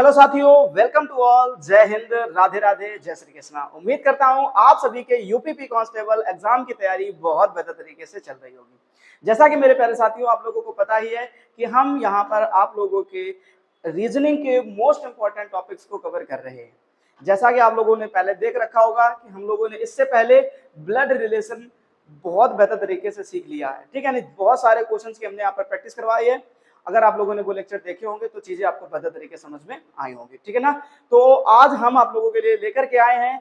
Hello साथियों, welcome to all. जय हिंद, राधे राधे, जय श्री कृष्णा। उम्मीद करता हूं आप सभी के यूपीपी कांस्टेबल एग्जाम की तैयारी बहुत बेहतर तरीके से चल रही होगी। जैसा कि मेरे प्यारे साथियों आप लोगों को पता ही है कि हम यहां पर आप लोगों के रीजनिंग के मोस्ट इंपॉर्टेंट टॉपिक्स को कवर कर रहे हैं। जैसा कि आप लोगों ने पहले देख रखा होगा कि हम लोगों ने इससे पहले ब्लड रिलेशन बहुत बेहतर तरीके से सीख लिया है, ठीक है ना। बहुत सारे क्वेश्चंस की हमने यहाँ पर प्रैक्टिस करवाई है। अगर आप लोगों ने वो लेक्चर देखे होंगे तो चीजें आपको बेहतर तरीके से समझ में आई होंगी, ठीक है ना। तो आज हम आप लोगों के लिए लेकर के आए हैं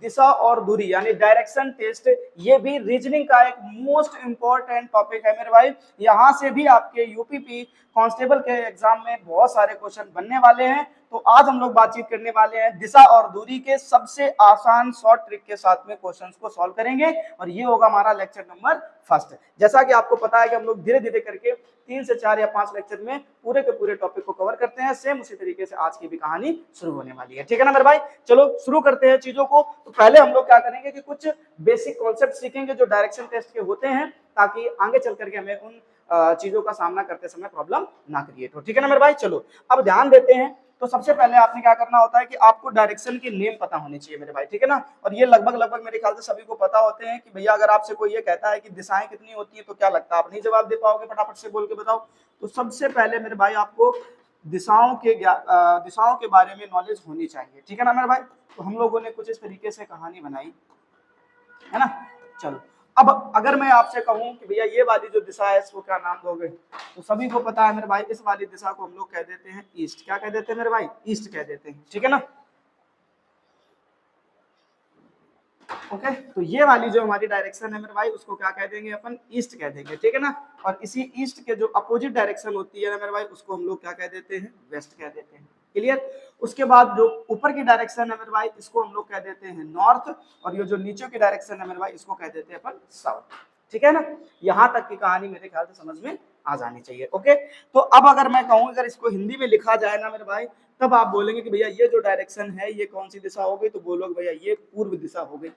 दिशा और दूरी यानी डायरेक्शन टेस्ट। ये भी रीजनिंग का एक मोस्ट इंपॉर्टेंट टॉपिक है मेरे भाई। यहाँ से भी आपके यूपीपी कांस्टेबल के एग्जाम में बहुत सारे क्वेश्चन बनने वाले हैं। तो आज हम लोग बातचीत करने वाले हैं दिशा और दूरी के सबसे आसान शॉर्ट ट्रिक के साथ में क्वेश्चंस को सॉल्व करेंगे और ये होगा हमारा लेक्चर नंबर फर्स्ट। जैसा कि आपको पता है कि हम लोग धीरे धीरे करके 3 से 4 या 5 लेक्चर में पूरे के पूरे टॉपिक को कवर करते हैं। सेम उसी तरीके से आज की भी कहानी शुरू होने वाली है, ठीक है ना मेरे भाई। चलो शुरू करते हैं चीजों को। तो पहले हम लोग क्या करेंगे कि कुछ बेसिक कॉन्सेप्ट सीखेंगे जो डायरेक्शन टेस्ट के होते हैं, ताकि आगे चल करके हमें उन चीजों का सामना करते समय प्रॉब्लम ना क्रिएट हो, ठीक है ना मेरे भाई। चलो अब ध्यान देते हैं। तो सबसे पहले आपने क्या करना होता है कि आपको डायरेक्शन के नेम पता होने चाहिए मेरे भाई, ठीक है ना। और ये लगभग मेरे ख्याल से सभी को पता होते हैं कि भैया अगर आपसे कोई ये कहता है कि दिशाएं कितनी होती है तो क्या लगता है आप नहीं जवाब दे पाओगे, फटाफट से बोल के बताओ। तो सबसे पहले मेरे भाई आपको दिशाओं के बारे में नॉलेज होनी चाहिए, ठीक है ना मेरे भाई। तो हम लोगों ने कुछ इस तरीके से कहानी बनाई है ना। चलो अब अगर मैं आपसे कहूं कि भैया ये वाली जो दिशा है इसको क्या नाम दोगे, तो सभी को पता है मेरे भाई इस वाली दिशा को हम लोग कह देते हैं ईस्ट। क्या कह देते हैं मेरे भाई? ईस्ट कह देते हैं, ठीक है ना। ओके, तो ये वाली जो हमारी डायरेक्शन है मेरे भाई उसको क्या कह देंगे अपन? ईस्ट कह देंगे, ठीक है ना। और इसी ईस्ट के जो अपोजिट डायरेक्शन होती है ना मेरे भाई उसको हम लोग क्या कह देते हैं? वेस्ट कह देते हैं। क्लियर। उसके बाद जो ऊपर की डायरेक्शन है मेरे भाई इसको हम लोग कह देते हैं नॉर्थ, और ये जो नीचे की डायरेक्शन है मेरे भाई इसको कह देते हैं अपन साउथ, ठीक है ना। यहां तक की कहानी मेरे ख्याल से समझ में आ जानी चाहिए। ओके, तो अब अगर मैं कहूं अगर इसको हिंदी में लिखा जाए ना मेरे भाई, तब आप बोलेंगे कि भैया ये जो डायरेक्शन है ये कौन सी दिशा हो गई, तो बोलोगे भैया ये पूर्व दिशा हो गई,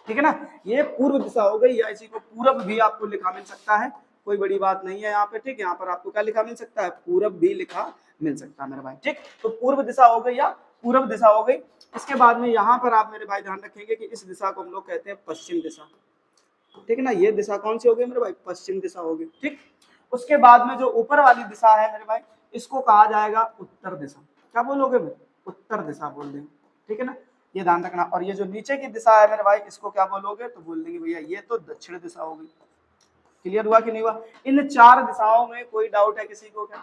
ठीक है ना। ये पूर्व दिशा हो गई, या इसी को पूरब भी आपको लिखा मिल सकता है, कोई बड़ी बात नहीं है यहाँ पे, ठीक है। यहाँ पर आपको क्या लिखा मिल सकता है? पूरब भी लिखा मिल सकता है मेरे भाई, ठीक। तो पूर्व दिशा हो गई या पूरब दिशा हो गई। इसके बाद में यहाँ पर आप मेरे भाई ध्यान रखेंगे कि इस दिशा को हम लोग कहते हैं पश्चिम दिशा, ठीक है ना। ये दिशा कौन सी हो गई मेरे भाई? पश्चिम दिशा हो गई, ठीक। उसके बाद में जो ऊपर वाली दिशा है मेरे भाई इसको कहा जाएगा उत्तर दिशा। क्या बोलोगे मेरे? उत्तर दिशा बोल देंगे, ठीक है ना। ये ध्यान रखना। और ये जो नीचे की दिशा है मेरे भाई इसको क्या बोलोगे? तो बोल देंगे भैया ये तो दक्षिण दिशा हो गई। क्लियर हुआ कि नहीं हुआ? इन 4 दिशाओं में कोई डाउट है किसी को क्या?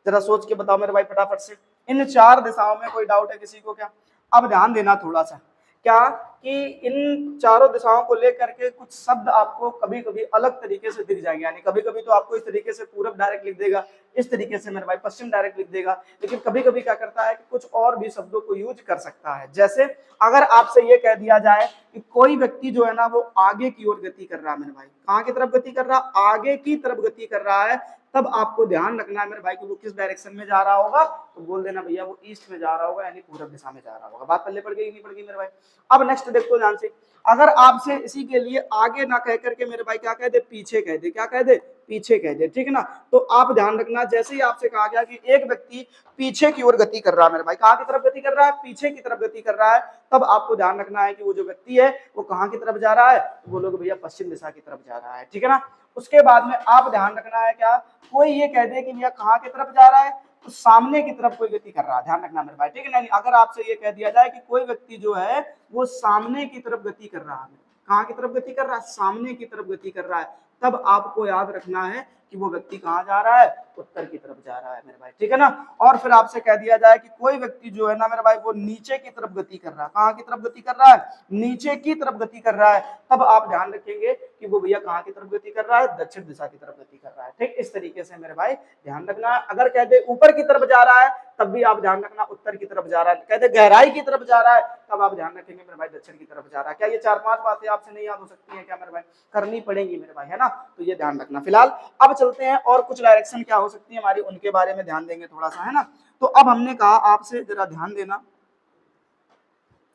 जरा सोच के बताओ मेरे भाई फटाफट से। इन 4 दिशाओं में कोई डाउट है किसी को क्या? अब ध्यान देना थोड़ा सा, क्या कि इन चारों दिशाओं को लेकर के कुछ शब्द आपको कभी कभी अलग तरीके से दिख जाएंगे। यानी कभी कभी तो आपको इस तरीके से पूरब डायरेक्ट लिख देगा, इस तरीके से मेरे भाई पश्चिम डायरेक्ट लिख देगा, लेकिन कभी कभी क्या करता है कि कुछ और भी शब्दों को यूज कर सकता है। जैसे अगर आपसे ये कह दिया जाए कि कोई व्यक्ति जो है ना वो आगे की ओर गति कर रहा है मेरे भाई, कहाँ की तरफ गति कर रहा? आगे की तरफ गति कर रहा है, तब आपको ध्यान रखना है मेरे भाई कि वो किस डायरेक्शन में जा रहा होगा। तो बोल देना भैया वो ईस्ट में जा रहा होगा, यानी पूरब दिशा में जा रहा होगा। बात पल्ले पड़ गई नहीं पड़ गई मेरे भाई? अब नेक्स्ट देखो ध्यान से। अगर आपसे इसी के लिए आगे ना कह करके मेरे भाई क्या कह दे? पीछे कह दे। क्या कह दे? पीछे कह दे, ठीक है ना। तो आप ध्यान रखना, जैसे ही आपसे कहा गया कि एक व्यक्ति पीछे की ओर गति कर रहा है मेरे भाई, कहाँ की तरफ गति कर रहा है? पीछे की तरफ गति कर रहा है, तब आपको ध्यान रखना है कि वो जो व्यक्ति है वो कहाँ की तरफ जा रहा है? तो वो लोग भैया पश्चिम दिशा की तरफ जा रहा है, ठीक है ना। उसके बाद में आप ध्यान रखना है क्या, कोई ये कह दे कि भैया कहाँ की तरफ जा रहा है? तो सामने की तरफ कोई गति कर रहा है, ध्यान रखना मेरे भाई, ठीक है ना। अगर आपसे ये कह दिया जाए कि कोई व्यक्ति जो है वो सामने की तरफ गति कर रहा है, कहाँ की तरफ गति कर रहा है? सामने की तरफ गति कर रहा है, तब आपको याद रखना है कि वो व्यक्ति कहाँ जा रहा है? उत्तर की तरफ जा रहा है मेरे भाई, ठीक है ना। और फिर आपसे कह दिया जाए कि कोई व्यक्ति जो है ना मेरे भाई वो नीचे की तरफ गति कर रहा है, कहाँ की तरफ गति कर रहा है? नीचे की तरफ गति कर रहा है, तब आप ध्यान रखेंगे कि वो भैया कहाँ की तरफ गति कर रहा है? दक्षिण दिशा की तरफ गति कर रहा है, ठीक। इस तरीके से मेरे भाई ध्यान रखना। अगर कह दे ऊपर की तरफ जा रहा है, तब भी आप ध्यान रखना उत्तर की तरफ जा रहा है। कहते गहराई की तरफ जा रहा है, तब आप ध्यान रखेंगे मेरे भाई दक्षिण की तरफ जा रहा है। क्या ये 4-5 बातें आपसे नहीं याद हो सकती हैं क्या मेरे भाई? करनी पड़ेंगी मेरे भाई, है ना। तो ये ध्यान रखना। फिलहाल अब चलते हैं और कुछ डायरेक्शन क्या हो सकती है हमारी, उनके बारे में ध्यान देंगे थोड़ा सा, है ना। तो अब हमने कहा आपसे जरा ध्यान देना,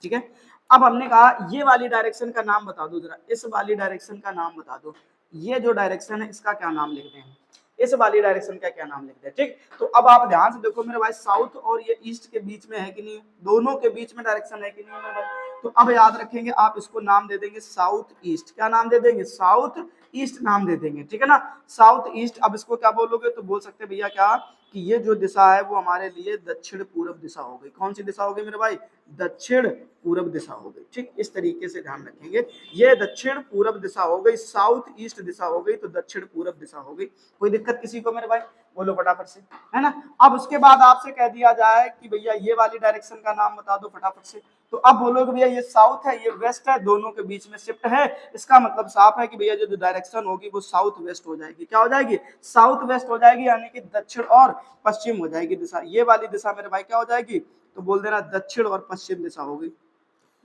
ठीक है। अब हमने कहा ये वाली डायरेक्शन का नाम बता दो जरा, इस वाली डायरेक्शन का नाम बता दो। ये जो डायरेक्शन है इसका क्या नाम लिखते हैं? इस वाली डायरेक्शन का क्या नाम लिखते हैं। ठीक, तो अब आप ध्यान से देखो मेरे भाई, साउथ और ये ईस्ट के बीच में है कि नहीं, दोनों के बीच में डायरेक्शन है कि नहीं मेरे भाई। तो अब याद रखेंगे आप इसको नाम दे देंगे साउथ ईस्ट। क्या नाम दे देंगे, साउथ ईस्ट नाम दे देंगे, ठीक है ना, साउथ ईस्ट। अब इसको क्या बोलोगे, तो बोल सकते हैं भैया क्या कि ये जो दिशा है वो हमारे लिए दक्षिण पूर्व दिशा हो गई। कौन सी दिशा हो गई मेरे भाई, दक्षिण पूर्व दिशा हो गई। ठीक, इस तरीके से ध्यान रखेंगे, ये दक्षिण पूर्व दिशा हो गई, साउथ ईस्ट दिशा हो गई, तो दक्षिण पूर्व दिशा हो गई। कोई दिक्कत किसी को मेरे भाई, बोलो फटाफट से, है ना। अब उसके बाद आपसे कह दिया जाए कि भैया ये वाली डायरेक्शन का नाम बता दो फटाफट से, तो अब बोलोगे भैया ये साउथ है ये वेस्ट है, दोनों के बीच में शिफ्ट है, इसका मतलब साफ है कि भैया जो डायरेक्शन होगी वो साउथ वेस्ट हो जाएगी। क्या हो जाएगी, साउथ वेस्ट हो जाएगी, यानी कि दक्षिण और पश्चिम हो जाएगी दिशा। ये वाली दिशा मेरे भाई क्या हो जाएगी, तो बोल देना दक्षिण और पश्चिम दिशा हो गई,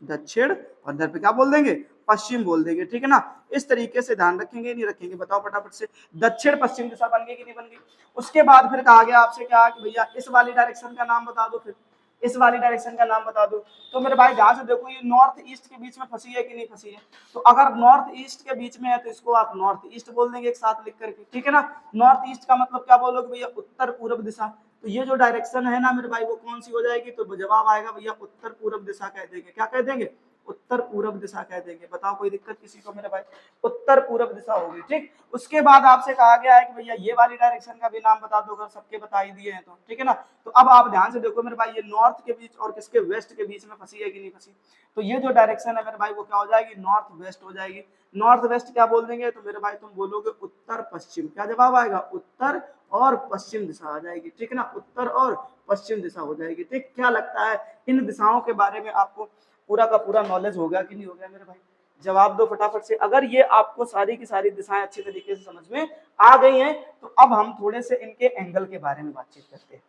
दक्षिण और इधर पे क्या बोल देंगे, पश्चिम बोल देंगे, ठीक है ना। इस तरीके से ध्यान रखेंगे नहीं रखेंगे, बताओ फटाफट से, दक्षिण पश्चिम दिशा बन गई कि नहीं बन गई। उसके बाद फिर कहा गया आपसे क्या कि भैया इस वाली डायरेक्शन का नाम बता दो, फिर इस वाली डायरेक्शन का नाम बता दो। तो मेरे भाई ध्यान से देखो, ये नॉर्थ ईस्ट के बीच में फंसी है कि नहीं फंसी है, तो अगर नॉर्थ ईस्ट के बीच में है तो इसको आप नॉर्थ ईस्ट बोल देंगे एक साथ लिख करके, ठीक है ना। नॉर्थ ईस्ट का मतलब क्या बोलोगे भैया, उत्तर पूर्व दिशा। तो ये जो डायरेक्शन है ना मेरे भाई वो कौन सी हो जाएगी, तो जवाब आएगा भैया उत्तर पूर्व दिशा कह देंगे। क्या कह देंगे, उत्तर पूर्व दिशा कह देंगे। बताओ कोई दिक्कत किसी को मेरे भाई, उत्तर पूर्व दिशा होगी। ठीक, उसके बाद आपसे कहा गया है कि भैया ये वाली डायरेक्शन का भी नाम बता दो, अगर सबके बता ही दिए हैं तो, ठीक है ना। तो अब आप ध्यान से देखो मेरे भाई, ये नॉर्थ के बीच और किसके, वेस्ट के बीच में फंसी है कि नहीं फंसी। तो ये जो डायरेक्शन है मेरे भाई वो क्या हो जाएगी, नॉर्थ वेस्ट हो जाएगी। नॉर्थ वेस्ट क्या बोल देंगे, तो मेरे भाई तुम बोलोगे उत्तर पश्चिम। क्या जवाब आएगा, उत्तर और पश्चिम दिशा आ जाएगी, ठीक है ना, उत्तर और पश्चिम दिशा हो जाएगी। ठीक, क्या लगता है इन दिशाओं के बारे में आपको पूरा का पूरा नॉलेज हो गया कि नहीं हो गया मेरे भाई, जवाब दो फटाफट से। अगर ये आपको सारी की सारी दिशाएं अच्छी तरीके से समझ में आ गई हैं, तो अब हम थोड़े से इनके एंगल के बारे में बातचीत करते हैं।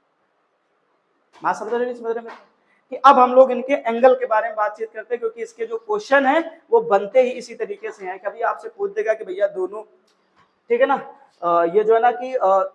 बात समझ रहे नहीं समझ रहे कि अब हम लोग इनके एंगल के बारे में बातचीत करते हैं, क्योंकि इसके जो क्वेश्चन है वो बनते ही इसी तरीके से हैं। कभी आपसे पूछ देगा कि भैया दोनों, ठीक है ना, ये जो है ना कि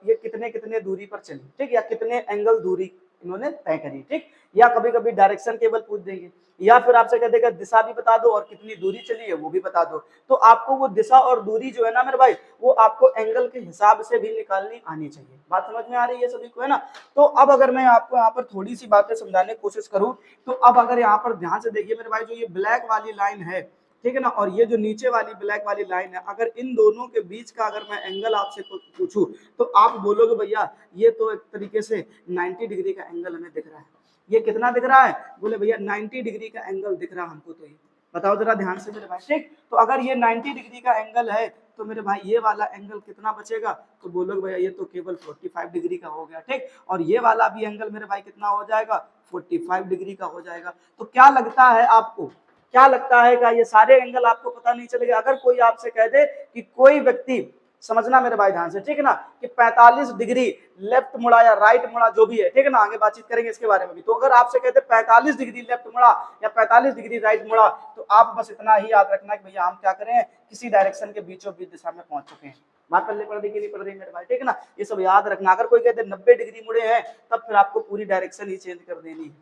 ये कितने कितने दूरी पर चली, ठीक, या कितने एंगल दूरी इन्होंने तय करी, ठीक, या कभी कभी डायरेक्शन केवल पूछ देंगे, या फिर आपसे कह देगा दिशा भी बता दो और कितनी दूरी चली है वो भी बता दो। तो आपको वो दिशा और दूरी जो है ना मेरे भाई, वो आपको एंगल के हिसाब से भी निकालनी आनी चाहिए। बात समझ में आ रही है सभी को, है ना। तो अब अगर मैं आपको यहाँ पर थोड़ी सी बातें समझाने की कोशिश करूँ, तो अब अगर यहाँ पर ध्यान से देखिए मेरे भाई, जो ये ब्लैक वाली लाइन है, ठीक है ना, और ये जो नीचे वाली ब्लैक वाली लाइन है, अगर इन दोनों के बीच का अगर मैं एंगल आपसे पूछूं, तो आप बोलोगे भैया ये तो एक तरीके से 90 डिग्री का एंगल हमें दिख रहा है। ये कितना दिख रहा है, बोले भैया 90 डिग्री का एंगल दिख रहा हमको। तो ये बताओ जरा ध्यान से मेरे भाई, ठीक, तो अगर ये 90 डिग्री का एंगल है, तो मेरे भाई ये वाला एंगल कितना बचेगा, तो बोलोगे भैया ये तो केवल 45 डिग्री का हो गया, ठीक, और ये वाला भी एंगल मेरे भाई कितना हो जाएगा, 45 डिग्री का हो जाएगा। तो क्या लगता है आपको, क्या लगता है क्या ये सारे एंगल आपको पता नहीं चलेगा। अगर कोई आपसे कह दे कि कोई व्यक्ति, समझना मेरे भाई ध्यान से, ठीक है ना, कि 45 डिग्री लेफ्ट मुड़ा या राइट मुड़ा जो भी है, ठीक है ना, आगे बातचीत करेंगे इसके बारे में भी। तो अगर आपसे कहते 45 डिग्री लेफ्ट मुड़ा या 45 डिग्री राइट मुड़ा, तो आप बस इतना ही याद रखना कि भैया हम क्या करें, किसी डायरेक्शन के बीचों बीच दिशा में पहुंच चुके हैं। बात पहले पढ़ दी कि नहीं पढ़ रही मेरे भाई, ठीक है ना, ये सब याद रखना। अगर कोई कहते 90 डिग्री मुड़े हैं, तब फिर आपको पूरी डायरेक्शन ही चेंज कर देनी है,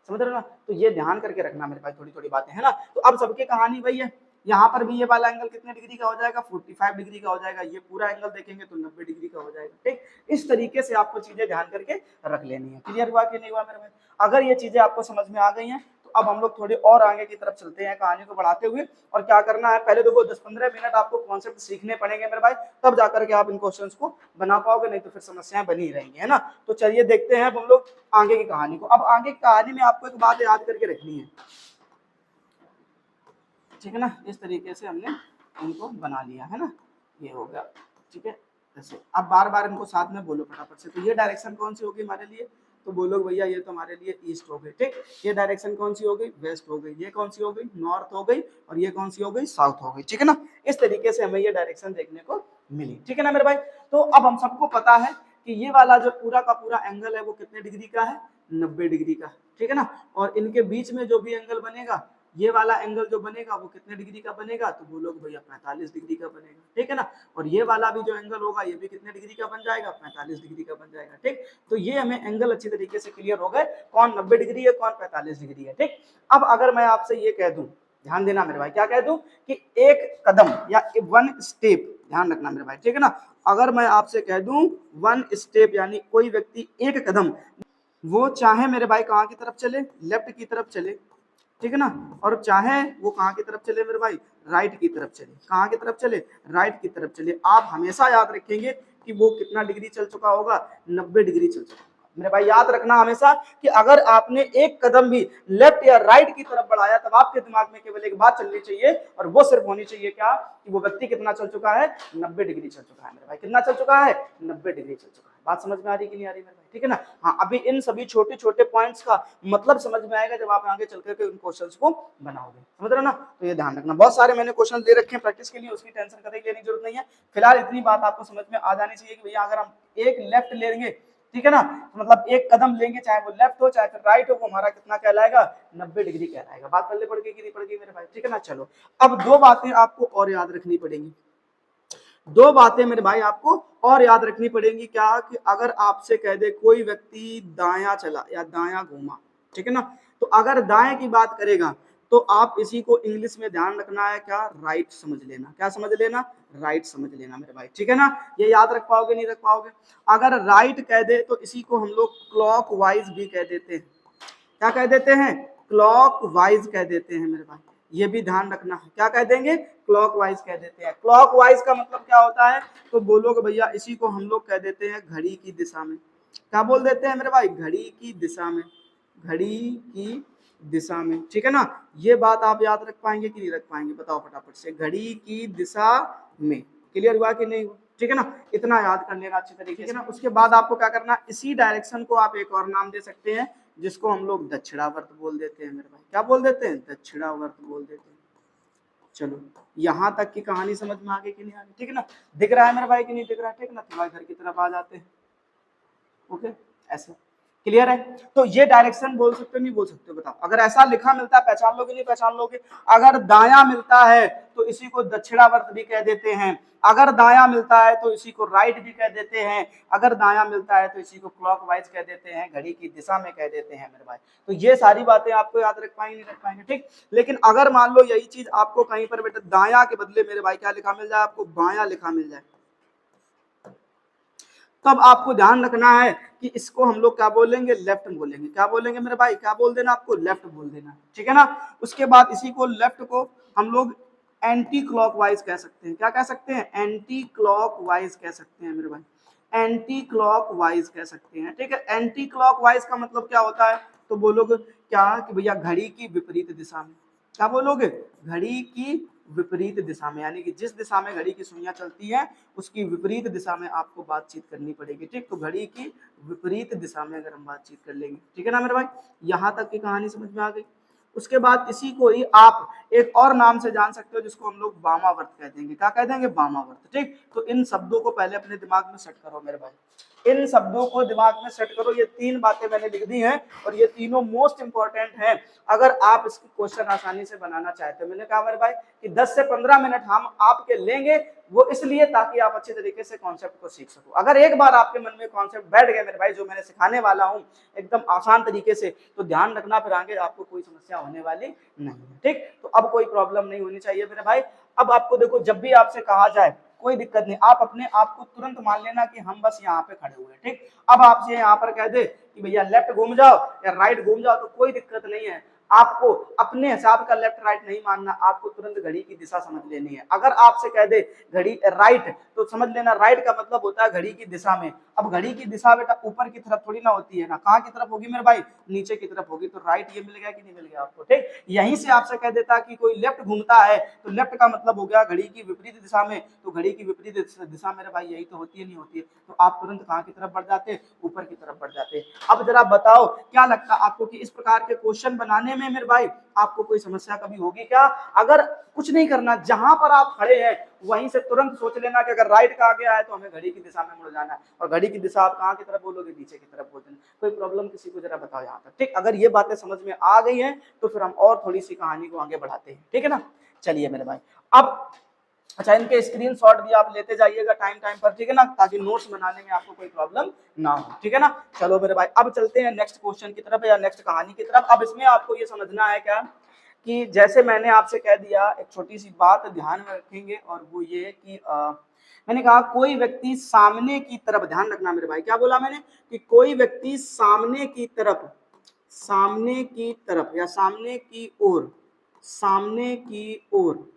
समझ रहे हो ना। तो ये ध्यान करके रखना मेरे भाई, थोड़ी थोड़ी बातें, है ना। तो अब सबकी कहानी वही है, यहाँ पर भी ये वाला एंगल कितने डिग्री का हो जाएगा, 45 डिग्री का हो जाएगा। ये पूरा एंगल देखेंगे तो 90 डिग्री का हो जाएगा, ठीक। इस तरीके से आपको चीजें ध्यान करके रख लेनी है। क्लियर हुआ कि नहीं हुआ मेरे भाई। अगर ये चीजें आपको समझ में आ गई हैं, तो अब हम लोग थोड़ी और आगे की तरफ चलते हैं कहानी को बढ़ाते हुए। और क्या करना है, पहले देखो 10-15 मिनट आपको कॉन्सेप्ट सीखने पड़ेंगे मेरे भाई, तब जाकर के आप इन क्वेश्चंस को बना पाओगे, नहीं तो फिर समस्याएं बनी रहेंगी, है ना। तो चलिए देखते हैं हम लोग आगे की कहानी को। अब आगे की कहानी में आपको एक बात याद करके रखनी है, ठीक है ना। इस तरीके से हमने इनको बना लिया, है ना, ये हो गया, ठीक है। जैसे अब बार बार इनको साथ में बोलो फटाफट से। तो ये डायरेक्शन कौन सी होगी हमारे लिए, तो बोलो भैया ये तो हमारे लिए ईस्ट हो गई, ठीक। ये डायरेक्शन कौन सी हो गई, वेस्ट हो गई। ये कौन सी हो गई, नॉर्थ हो गई। और ये कौन सी हो गई, साउथ हो गई, ठीक है ना। इस तरीके से हमें ये डायरेक्शन देखने को मिली, ठीक है ना मेरे भाई। तो अब हम सबको पता है कि ये वाला जो पूरा का पूरा एंगल है वो कितने डिग्री का है, 90 डिग्री का, ठीक है ना। और इनके बीच में जो भी एंगल बनेगा, ये वाला एंगल जो बनेगा वो कितने डिग्री का बनेगा, तो बोलोगे भैया 45 डिग्री का बनेगा, ठीक है ना। और ये वाला भी जो एंगल होगा ये भी कितने डिग्री का बन जाएगा, 45 डिग्री का बन जाएगा, ठीक। तो ये हमें एंगल अच्छी तरीके से क्लियर हो गए, कौन 90 डिग्री है कौन 45 डिग्री है, ठीक। अब अगर मैं आपसे ये कह दूं ध्यान देना मेरे भाई, क्या कह दूं कि एक कदम या 1 स्टेप, ध्यान रखना मेरे भाई, ठीक है ना। अगर मैं आपसे कह दूं 1 स्टेप यानी कोई व्यक्ति एक कदम, वो चाहे मेरे भाई कहाँ की तरफ चले, लेफ्ट की तरफ चले, ठीक है ना, और चाहे वो कहाँ की तरफ चले मेरे भाई, राइट की तरफ चले, कहाँ की तरफ चले, राइट की तरफ चले, आप हमेशा याद रखेंगे कि वो कितना डिग्री चल चुका होगा, 90 डिग्री चल चुका होगा मेरे भाई। याद रखना हमेशा कि अगर आपने एक कदम भी लेफ्ट या राइट की तरफ बढ़ाया, तब आपके दिमाग में केवल एक बात चलनी चाहिए, और वो सिर्फ होनी चाहिए क्या, कि वो व्यक्ति कितना चल चुका है, 90 डिग्री चल चुका है मेरे भाई। कितना चल चुका है, 90 डिग्री चल चुका है। बात समझ में आ रही कि नहीं आ रही मेरे भाई, ठीक है ना। हाँ, अभी इन सभी छोटे छोटे पॉइंट्स का मतलब समझ में आएगा जब आप आगे चल करके उन क्वेश्चंस को बनाओगे, समझ रहे ना। तो ये ध्यान रखना, बहुत सारे मैंने क्वेश्चन दे रखे हैं प्रैक्टिस के लिए, उसकी टेंशन कतई लेने की जरूरत नहीं है। फिलहाल इतनी बात आपको समझ में आ जानी चाहिए कि भैया अगर हम एक लेफ्ट लेंगे, ठीक है ना, तो मतलब एक कदम लेंगे, चाहे वो लेफ्ट हो चाहे फिर राइट हो, वो हमारा कितना कहलाएगा, 90 डिग्री कहलाएगा। बात पल्ले पड़ गई कि नहीं पड़ गई मेरे भाई, ठीक है ना। चलो, अब दो बातें आपको और याद रखनी पड़ेंगी, दो बातें मेरे भाई आपको और याद रखनी पड़ेंगी। क्या, कि अगर आपसे कह दे कोई व्यक्ति दायां चला या दायां घूमा, ठीक है ना, तो अगर दाएं की बात करेगा तो आप इसी को इंग्लिश में ध्यान रखना है क्या, राइट समझ लेना। क्या समझ लेना, राइट समझ लेना मेरे भाई, ठीक है ना। ये याद रख पाओगे नहीं रख पाओगे। अगर राइट कह दे तो इसी को हम लोग क्लॉक वाइज भी कह देते हैं। क्या कह देते हैं, क्लॉक वाइज कह देते हैं मेरे भाई, ये भी ध्यान रखना है। क्या कह देंगे, क्लॉक वाइज कह देते हैं। क्लॉक वाइज का मतलब क्या होता है, तो बोलोगे भैया इसी को हम लोग कह देते हैं घड़ी की दिशा में। क्या बोल देते हैं मेरे भाई, घड़ी की दिशा में, घड़ी की दिशा में, ठीक है ना। ये बात आप याद रख पाएंगे कि नहीं रख पाएंगे, बताओ फटाफट से, घड़ी की दिशा में। क्लियर हुआ कि नहीं हुआ, ठीक है ना। इतना याद कर लेना अच्छी तरीके से ना। उसके बाद आपको क्या करना, इसी डायरेक्शन को आप एक और नाम दे सकते हैं, जिसको हम लोग दक्षिणावर्त बोल देते हैं मेरे भाई। क्या बोल देते हैं, दक्षिणावर्त बोल देते हैं। चलो, यहां तक की कहानी समझ में आ गई कि नहीं आ गई, ठीक है ना। दिख रहा है मेरे भाई कि नहीं दिख रहा है, ठीक है ना। थोड़ा घर की तरफ आ जाते हैं, ओके, ऐसे क्लियर है। तो ये डायरेक्शन बोल सकते हो नहीं बोल सकते हो, बताओ। अगर ऐसा लिखा मिलता है पहचान लोगे नहीं पहचान लोगे। अगर दायां मिलता है तो इसी को दक्षिणावर्त भी कह देते हैं, अगर दायां मिलता है तो इसी को राइट भी कह देते हैं, अगर दायां मिलता है तो इसी को क्लॉकवाइज कह देते हैं, घड़ी की दिशा में कह देते हैं मेरे भाई। तो ये सारी बातें आपको याद रख पाएंगे नहीं रख पाएंगे, ठीक। लेकिन अगर मान लो यही चीज आपको कहीं पर बेटा दायां के बदले मेरे भाई क्या लिखा मिल जाए, आपको बायां लिखा मिल जाए, तब आपको ध्यान रखना है कि इसको हम लोग क्या बोलेंगे, लेफ्ट बोलेंगे। क्या बोलेंगे मेरे भाई, क्या बोल देना आपको, लेफ्ट बोल देना, ठीक है ना। उसके बाद इसी को लेफ्ट को हम लोग एंटी क्लॉकवाइज कह सकते हैं। क्या कह सकते हैं, एंटी क्लॉकवाइज कह सकते हैं मेरे भाई, एंटी क्लॉकवाइज कह सकते हैं, ठीक है। एंटी क्लॉकवाइज का मतलब क्या होता है, तो बोलोगे क्या, कि भैया घड़ी की विपरीत दिशा में। क्या बोलोगे, घड़ी की विपरीत दिशा में, यानी कि जिस दिशा में घड़ी की सुइयां चलती है उसकी विपरीत दिशा में आपको बातचीत करनी पड़ेगी, ठीक। तो घड़ी की विपरीत दिशा में अगर हम बातचीत कर लेंगे, ठीक है ना मेरे भाई। यहां तक की कहानी समझ में आ गई। उसके बाद इसी को ही आप एक और नाम से जान सकते हो, जिसको हम लोग वामावर्त कह देंगे। क्या कह देंगे, वामावर्त, ठीक। तो इन शब्दों को पहले अपने दिमाग में सेट करो मेरे भाई, इन शब्दों को दिमाग में सेट करो। ये तीन बातें मैंने लिख दी हैं और ये तीनों मोस्ट इंपॉर्टेंट हैं अगर आप इसकी क्वेश्चन आसानी से बनाना चाहते हो। मैंने कहा मेरे भाई कि 10 से 15 मिनट हम आपके लेंगे, वो इसलिए ताकि आप अच्छे तरीके से कॉन्सेप्ट को सीख सको। अगर एक बार आपके मन में कॉन्सेप्ट बैठ गया मेरे भाई, जो मैंने सिखाने वाला हूँ एकदम आसान तरीके से, तो ध्यान रखना फिर आगे आपको कोई समस्या होने वाली नहीं है, ठीक। तो अब कोई प्रॉब्लम नहीं होनी चाहिए मेरे भाई। अब आपको देखो, जब भी आपसे कहा जाए कोई दिक्कत नहीं, आप अपने आप को तुरंत मान लेना कि हम बस यहाँ पे खड़े हुए हैं, ठीक। अब आपसे यहाँ पर कह दे कि भैया लेफ्ट घूम जाओ या राइट घूम जाओ, तो कोई दिक्कत नहीं है। आपको अपने हिसाब का लेफ्ट राइट नहीं मानना, आपको तुरंत घड़ी की दिशा समझ लेनी है। अगर आपसे कह दे घड़ी राइट, तो समझ लेना राइट का मतलब होता है घड़ी की दिशा में। अब घड़ी की दिशा बेटा ऊपर की तरफ थोड़ी ना होती है ना, कहाँ की तरफ होगी मेरे भाई, नीचे की तरफ होगी। तो राइट ये मिल गया कि नहीं मिल गया आपको, ठीक। यहीं से आपसे कह देता कि कोई लेफ्ट घूमता है, तो लेफ्ट का मतलब हो गया घड़ी की विपरीत दिशा में। तो घड़ी की विपरीत दिशा मेरे भाई यही तो होती है, नहीं होती है। तो आप तुरंत कहाँ की तरफ बढ़ जाते, ऊपर की तरफ बढ़ जाते। अब जरा बताओ क्या लगता है आपको कि इस प्रकार के क्वेश्चन बनाने में मेरे भाई आपको कोई समस्या कभी होगी क्या। अगर कुछ नहीं करना, जहां पर आप खड़े हैं वहीं से तुरंत सोच लेना कि अगर राइट का आगे आए तो हमें घड़ी की दिशा में मुड़ जाना है, और घड़ी की दिशा आप कहाँ की तरफ बोलोगे, नीचे की तरफ बोल देना। कोई प्रॉब्लम किसी को जरा बताओ यहाँ तक, ठीक। अगर ये बातें समझ में आ गई हैं तो फिर हम और थोड़ी सी कहानी को आगे बढ़ाते हैं, ठीक है ना। चलिए मेरे भाई, अब अच्छा, इनके स्क्रीनशॉट भी आप लेते जाइएगा टाइम टाइम पर, ठीक है ना, ताकि नोट्स बनाने में आपको कोई प्रॉब्लम ना हो, ठीक है ना। चलो मेरे भाई, अब चलते हैं नेक्स्ट क्वेश्चन की तरफ या नेक्स्ट कहानी की तरफ। अब इसमें आपको ये समझना है क्या, कि जैसे मैंने आपसे कह दिया, एक छोटी सी बात ध्यान में रखेंगे, और वो ये कि मैंने कहा कोई व्यक्ति सामने की तरफ, ध्यान रखना मेरे भाई, क्या बोला मैंने कि कोई व्यक्ति सामने की तरफ, सामने की तरफ या सामने की ओर, सामने की ओर,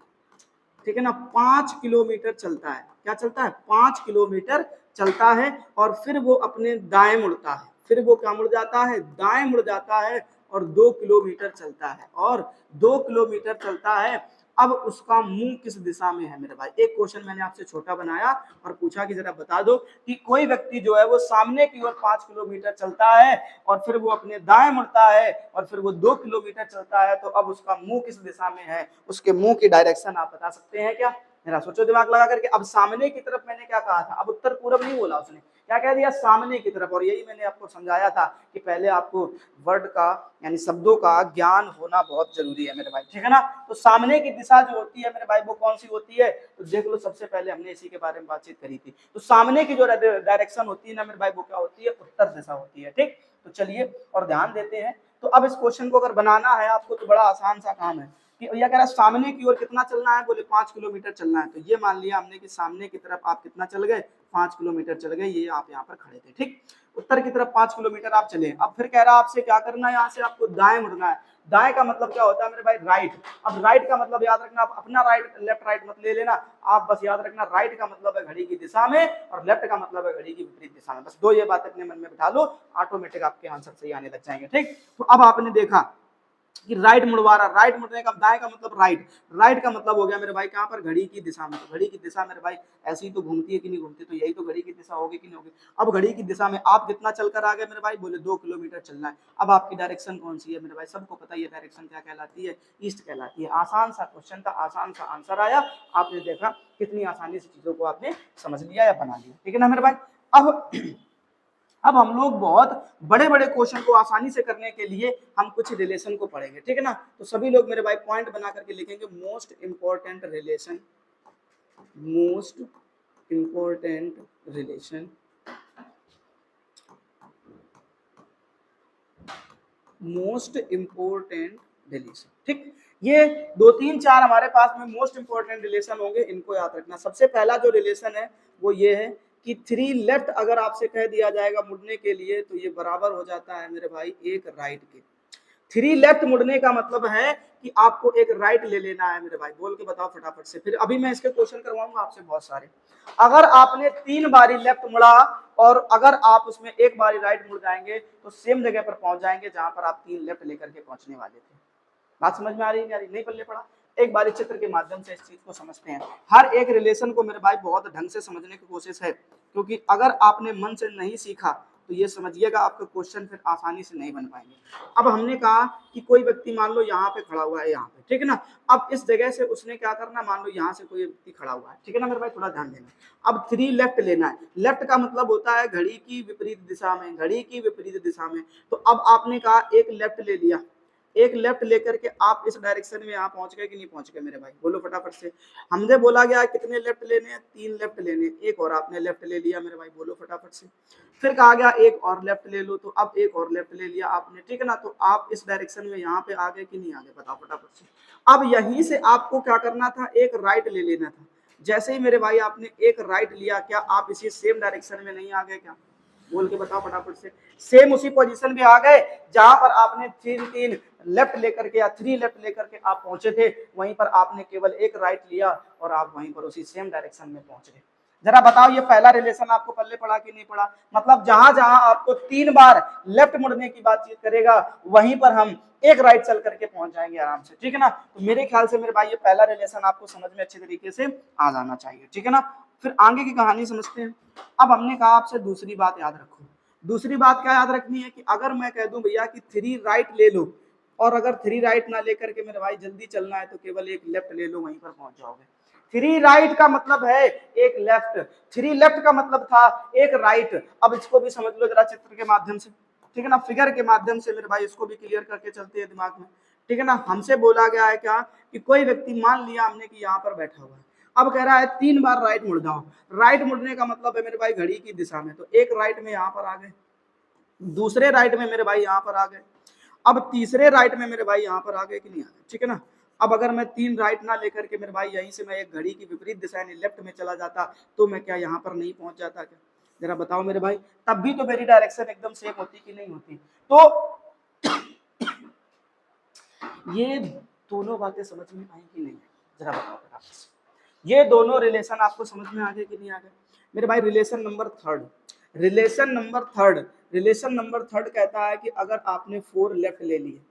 ठीक है ना, 5 किलोमीटर चलता है। क्या चलता है? 5 किलोमीटर चलता है, और फिर वो अपने दाएं मुड़ता है, फिर वो क्या मुड़ जाता है? दाएं मुड़ जाता है, और 2 किलोमीटर चलता है, और 2 किलोमीटर चलता है। अब उसका मुंह किस दिशा में है मेरे भाई? एक क्वेश्चन मैंने आपसे छोटा बनाया और पूछा कि जरा बता दो कि कोई व्यक्ति जो है वो सामने की ओर 5 किलोमीटर चलता है, और फिर वो अपने दाएं मुड़ता है, और फिर वो 2 किलोमीटर चलता है, तो अब उसका मुंह किस दिशा में है? उसके मुंह की डायरेक्शन आप बता सकते हैं क्या? मेरा सोचो दिमाग लगा करके। अब सामने की तरफ मैंने क्या कहा था? अब उत्तर पूरब नहीं बोला उसने, क्या कह दिया? सामने की तरफ। और यही मैंने आपको समझाया था कि पहले आपको वर्ड का यानी शब्दों का ज्ञान होना बहुत जरूरी है मेरे भाई, ठीक है ना। तो सामने की दिशा जो होती है मेरे भाई वो कौन सी होती है? तो देख लो, सबसे पहले हमने इसी के बारे में बातचीत करी थी। तो सामने की जो डायरेक्शन होती है ना मेरे भाई वो क्या होती है? उत्तर दिशा होती है, ठीक। तो चलिए और ध्यान देते हैं। तो अब इस क्वेश्चन को अगर बनाना है आपको तो बड़ा आसान सा काम है कि यह कह रहा है सामने की ओर कितना चलना है? बोले 5 किलोमीटर चलना है। तो ये मान लिया हमने कि सामने की तरफ आप कितना चल गए? 5 किलोमीटर चल गए, ये आप यहाँ पर खड़े थे, ठीक। उत्तर की तरफ 5 किलोमीटर आप चले। अब फिर कह रहा है आपसे क्या करना है? यहाँ से आपको दाएं मुड़ना है। दाएं का मतलब क्या होता है मेरे भाई? राइट। अब राइट का मतलब याद रखना, आप अपना राइट लेफ्ट राइट मत ले लेना, आप बस याद रखना राइट का मतलब है घड़ी की दिशा में, और लेफ्ट का मतलब है घड़ी की विपरीत दिशा में। बस दो ये बात अपने मन में बिठा लो, ऑटोमेटिक आपके आंसर सही आने लग जाएंगे, ठीक। तो अब आपने देखा कि राइट मुड़वा रहा, राइट मुड़ने का दाएं का मतलब राइट, राइट का मतलब हो गया मेरे भाई कहां पर? घड़ी की दिशा में। तो घड़ी की दिशा मेरे भाई ऐसी तो घूमती है कि नहीं घूमती? तो यही तो घड़ी की दिशा होगी कि नहीं होगी? अब घड़ी की दिशा में आप कितना चलकर आ गए मेरे भाई? बोले 2 किलोमीटर चलना है। अब आपकी डायरेक्शन कौन सी है मेरे भाई? सबको पता है ये डायरेक्शन क्या कहलाती है? ईस्ट कहलाती है। आसान सा क्वेश्चन था, आसान सा आंसर आया। आपने देखा कितनी आसानी से चीजों को आपने समझ लिया या बना लिया, ठीक है ना मेरे भाई। अब हम लोग बहुत बड़े बड़े क्वेश्चन को आसानी से करने के लिए हम कुछ रिलेशन को पढ़ेंगे, ठीक है ना। तो सभी लोग मेरे भाई पॉइंट बना करके लिखेंगे, most important relation, most important relation, most important relation, ठीक। ये 2 3 4 हमारे पास में मोस्ट इंपॉर्टेंट रिलेशन होंगे, इनको याद रखना। सबसे पहला जो रिलेशन है वो ये है कि 3 लेफ्ट अगर आपसे कह दिया जाएगा मुड़ने के लिए तो ये बराबर हो जाता है मेरे भाई 1 राइट के। 3 लेफ्ट मुड़ने का मतलब है कि आपको 1 राइट ले लेना है मेरे भाई। बोल के बताओ फटाफट से, फिर अभी मैं इसके क्वेश्चन करवाऊंगा आपसे बहुत सारे। अगर आपने 3 बारी लेफ्ट मुड़ा और अगर आप उसमें 1 बारी राइट मुड़ जाएंगे तो सेम जगह पर पहुंच जाएंगे जहां पर आप 3 लेफ्ट लेकर के पहुंचने वाले थे। बात समझ में आ रही है? नहीं पल्ले पड़ा? एक बारी चित्र के माध्यम से इस चीज को समझते हैं। हर एक रिलेशन को मेरे भाई बहुत ढंग से समझने की कोशिश है, क्योंकि अगर आपने मन से नहीं सीखा तो ये समझिएगा आपका क्वेश्चन फिर आसानी से नहीं बन पाएंगे। अब हमने कहा कि कोई व्यक्ति मान लो यहाँ पे खड़ा हुआ है, यहाँ पे, ठीक है ना। अब इस जगह से उसने क्या करना, मान लो यहाँ से कोई व्यक्ति खड़ा हुआ है, ठीक है ना मेरे भाई, थोड़ा ध्यान देना। अब 3 लेफ्ट लेना है। लेफ्ट का मतलब होता है घड़ी की विपरीत दिशा में, घड़ी की विपरीत दिशा में। तो अब आपने कहा 1 लेफ्ट ले लिया, 1 लेफ्ट लेकर के आप इस डायरेक्शन में यहाँ पहुंच गए कि नहीं पहुंच गए मेरे भाई? बोलो फटाफट से। हमने बोला गया कितने लेफ्ट लेने हैं? 3 लेफ्ट लेने। एक और आपने लेफ्ट ले लिया मेरे भाई, बोलो फटाफट से। फिर कहा गया एक और लेफ्ट ले लो, तो अब एक और लेफ्ट ले लिया आपने, ठीक है ना। तो आप इस डायरेक्शन में यहाँ पे आ गए कि नहीं आ गए? बताओ फटाफट से। अब यहीं से आपको क्या करना था? एक राइट ले लेना था। जैसे ही मेरे भाई आपने एक राइट लिया, क्या आप इसी सेम डायरेक्शन में नहीं आ गए? क्या बोल के बताओ फटाफट से। सेम उसी पोजीशन में आ गए जहां पर आपने 3 लेफ्ट लेकर के या 3 लेफ्ट लेकर के आप पहुंचे थे, वहीं पर आपने केवल एक राइट लिया और आप वहीं पर उसी सेम डायरेक्शन में पहुंच गए। जरा बताओ ये पहला रिलेशन आपको पल्ले पड़ा कि नहीं पड़ा? मतलब जहां जहां आपको 3 बार लेफ्ट मुड़ने की बातचीत करेगा वहीं पर हम एक राइट चल करके पहुंच जाएंगे आराम से, ठीक है ना। तो मेरे ख्याल से मेरे भाई ये पहला रिलेशन आपको समझ में अच्छे तरीके से आ जाना चाहिए, ठीक है ना। फिर आगे की कहानी समझते हैं। अब हमने कहा आपसे दूसरी बात याद रखो। दूसरी बात क्या याद रखनी है कि अगर मैं कह दूं भैया कि 3 राइट ले लो, और अगर 3 राइट ना लेकर के मेरे भाई जल्दी चलना है तो केवल एक लेफ्ट ले लो, वहीं पर पहुंच जाओगे। 3 राइट का मतलब है एक लेफ्ट, 3 लेफ्ट का मतलब था एक राइट। अब इसको भी समझ लो जरा चित्र के माध्यम से, ठीक है ना, फिगर के माध्यम से मेरे भाई इसको भी क्लियर करके चलते हैं दिमाग में, ठीक है ना। हमसे बोला गया है क्या कि कोई व्यक्ति, मान लिया हमने कि यहाँ पर बैठा हुआ है, अब कह रहा है 3 बार राइट मुड़ जाओ। राइट मुड़ने का मतलब है मेरे भाई घड़ी की दिशा में, तो एक राइट में यहाँ पर आ गए, दूसरे राइट में मेरे भाई यहाँ पर आ गए। अब तीसरे राइट में मेरे भाई यहाँ पर आ गए कि नहीं आ गए, ठीक है ना। अब अगर मैं 3 राइट ना लेकर के मेरे भाई यहीं से मैं एक घड़ी की विपरीत दिशा यानी लेफ्ट में चला जाता तो मैं क्या यहाँ पर नहीं पहुंच जाता क्या, जरा बताओ मेरे भाई। तब भी तो मेरी डायरेक्शन एकदम सेम होती कि नहीं होती। तो ये दोनों बातें समझ में आई कि नहीं, जरा बताओ फटाफट। ये दोनों रिलेशन आपको समझ में आ गए कि नहीं आ गए मेरे भाई। Relation number third, relation number third, relation number third कहता है कि अगर आपने 4 लेफ्ट ले लिए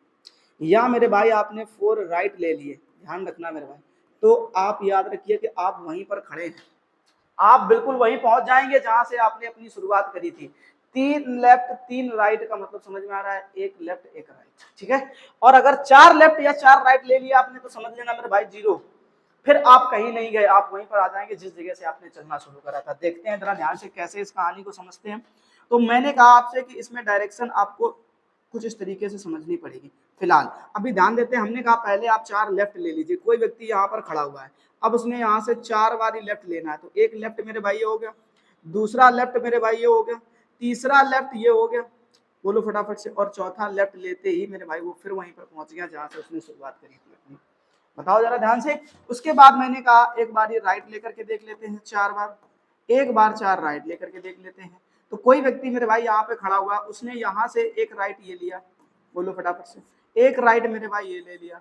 या मेरे भाई आपने 4 राइट ले लिए, ध्यान रखना मेरे भाई, तो आप याद रखिए कि आप वहीं पर खड़े हैं, आप बिल्कुल वहीं पहुंच जाएंगे जहां से आपने अपनी शुरुआत करी थी। 3 लेफ्ट 3 राइट का मतलब समझ में आ रहा है, एक लेफ्ट एक राइट, ठीक है। और अगर 4 लेफ्ट या 4 राइट ले लिया आपने तो समझ लेना मेरे भाई जीरो, फिर आप कहीं नहीं गए, आप वहीं पर आ जाएंगे जिस जगह से आपने चलना शुरू करा था। देखते हैं जरा ध्यान से कैसे इस कहानी को समझते हैं। तो मैंने कहा आपसे कि इसमें डायरेक्शन आपको कुछ इस तरीके से समझनी पड़ेगी। फिलहाल अभी ध्यान देते हैं, हमने कहा पहले आप 4 लेफ्ट ले लीजिए, कोई व्यक्ति यहाँ पर खड़ा हुआ है, अब उसने यहाँ से 4 बारी लेफ्ट लेना है, तो एक लेफ्ट मेरे भाई ये हो गया, दूसरा लेफ्ट मेरे भाई ये हो गया, तीसरा लेफ्ट ये हो गया, बोलो फटाफट से, और चौथा लेफ्ट लेते ही मेरे भाई वो फिर वहीं पर पहुंच गया जहां से उसने शुरुआत करी थी अपनी। बताओ जरा ध्यान से। उसके बाद मैंने कहा एक बार ये राइट लेकर के देख लेते हैं 4 बार, एक बार 4 राइट लेकर के देख लेते हैं। तो कोई व्यक्ति मेरे भाई यहाँ पे खड़ा हुआ, उसने यहाँ से एक राइट ये लिया, बोलो फटाफट से, एक राइट मेरे भाई ये ले लिया,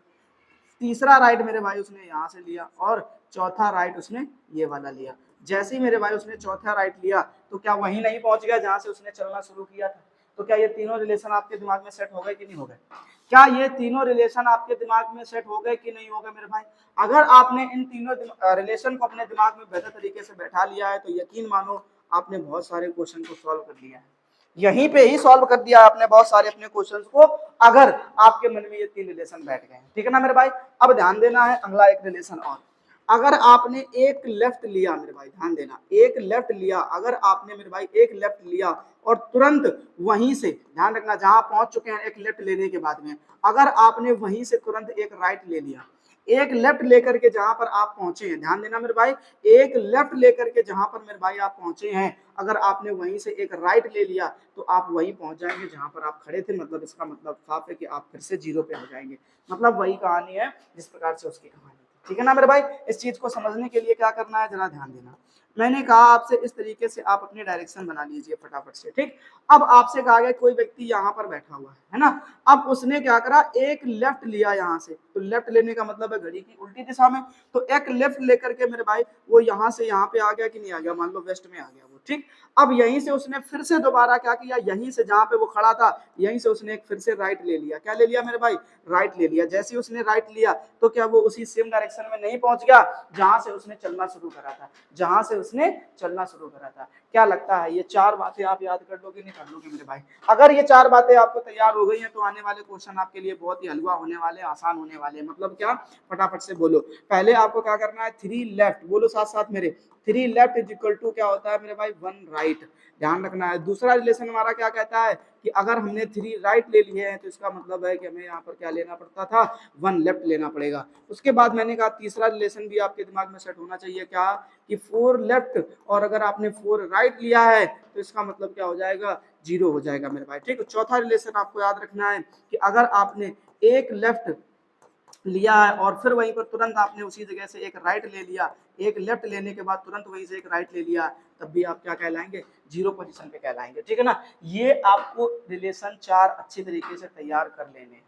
तीसरा राइट मेरे भाई उसने यहाँ से लिया, और चौथा राइट उसने ये वाला लिया। जैसे ही मेरे भाई उसने चौथा राइट लिया तो क्या वहीं नहीं पहुंच गया जहां से उसने चलना शुरू किया था। तो क्या ये तीनों रिलेशन आपके दिमाग में सेट हो गए कि नहीं हो गए, क्या ये तीनों रिलेशन आपके दिमाग में सेट हो गए कि नहीं हो गए मेरे भाई। अगर आपने इन तीनों रिलेशन को अपने दिमाग में बेहतर तरीके से बैठा लिया है तो यकीन मानो आपने बहुत सारे क्वेश्चन को सॉल्व कर लिया है, यहीं पे ही सॉल्व कर दिया आपने बहुत सारे अपने क्वेश्चंस को, अगर आपके मन में ये 3 रिलेशन बैठ गए हैं, ठीक है ना मेरे भाई। अब ध्यान देना है अगला एक रिलेशन और, अगर आपने एक लेफ्ट लिया मेरे भाई, ध्यान देना, एक लेफ्ट लिया, अगर आपने मेरे भाई एक लेफ्ट लिया और तुरंत वहीं से, ध्यान रखना जहां पहुंच चुके हैं एक लेफ्ट लेने के बाद में, अगर आपने वहीं से तुरंत एक राइट ले लिया, एक लेफ्ट लेकर के जहां पर आप पहुंचे हैं, ध्यान देना मेरे भाई, एक लेफ्ट लेकर के जहां पर मेरे भाई आप पहुंचे हैं, अगर आपने वहीं से एक राइट ले लिया तो आप वहीं पहुंच जाएंगे जहां पर आप खड़े थे। मतलब इसका मतलब साफ है कि आप फिर से जीरो पे हो जाएंगे। मतलब वही कहानी है जिस प्रकार से उसकी कहानी थी, ठीक है ना मेरे भाई। इस चीज को समझने के लिए क्या करना है, जरा ध्यान देना। मैंने कहा आपसे इस तरीके से आप अपनी डायरेक्शन बना लीजिए फटाफट से, ठीक। अब आपसे कहा गया कोई व्यक्ति यहाँ पर बैठा हुआ है ना, अब उसने क्या करा, एक लेफ्ट लिया यहाँ से, तो लेफ्ट लेने का मतलब है घड़ी की उल्टी दिशा में, तो एक लेफ्ट लेकर के मेरे भाई वो यहाँ से यहाँ पे आ गया कि नहीं आ गया, मान लो वेस्ट में आ गया वो, ठीक। अब यहीं से उसने फिर से दोबारा क्या किया, यहीं से जहां पे वो खड़ा था यहीं से उसने एक फिर से राइट ले लिया, क्या ले लिया मेरे भाई, राइट ले लिया। जैसे ही उसने राइट लिया तो क्या वो उसी सेम डायरेक्शन में नहीं पहुंच गया जहां से उसने चलना शुरू करा था, जहां से उसने चलना शुरू करा था। क्या लगता है ये 4 बातें आप याद कर लोगे, नहीं कर लोगे मेरे भाई। अगर ये 4 बातें आपको तैयार हो गई हैं तो आने वाले क्वेश्चन आपके लिए बहुत ही हलवा होने वाले, आसान होने वाले। मतलब क्या, फटाफट से बोलो। पहले आपको क्या करना है, 3 लेफ्ट, बोलो साथ साथ मेरे, 3 लेफ्ट इज इक्वल टू क्या होता है मेरे भाई, 1 राइट, ध्यान रखना है। दूसरा रिलेशन हमारा क्या कहता है कि अगर हमने 3 राइट ले लिए हैं तो इसका मतलब है कि हमें यहाँ पर क्या लेना पड़ता था, 1 लेफ्ट लेना पड़ेगा। उसके बाद मैंने कहा तीसरा रिलेशन भी आपके दिमाग में सेट होना चाहिए, क्या कि 4 लेफ्ट, और अगर आपने 4 राइट लिया है तो इसका मतलब क्या हो जाएगा, जीरो हो जाएगा मेरे भाई, ठीक है। चौथा रिलेशन आपको याद रखना है कि अगर आपने एक लेफ्ट लिया है और फिर वहीं पर तुरंत आपने उसी जगह से एक राइट ले लिया, एक लेफ्ट लेने के बाद तुरंत वहीं से एक राइट ले लिया, तब भी आप क्या कहलाएंगे, जीरो पोजीशन पे कहलाएंगे, ठीक है ना। ये आपको रिलेशन 4 अच्छी तरीके से तैयार कर लेने हैं।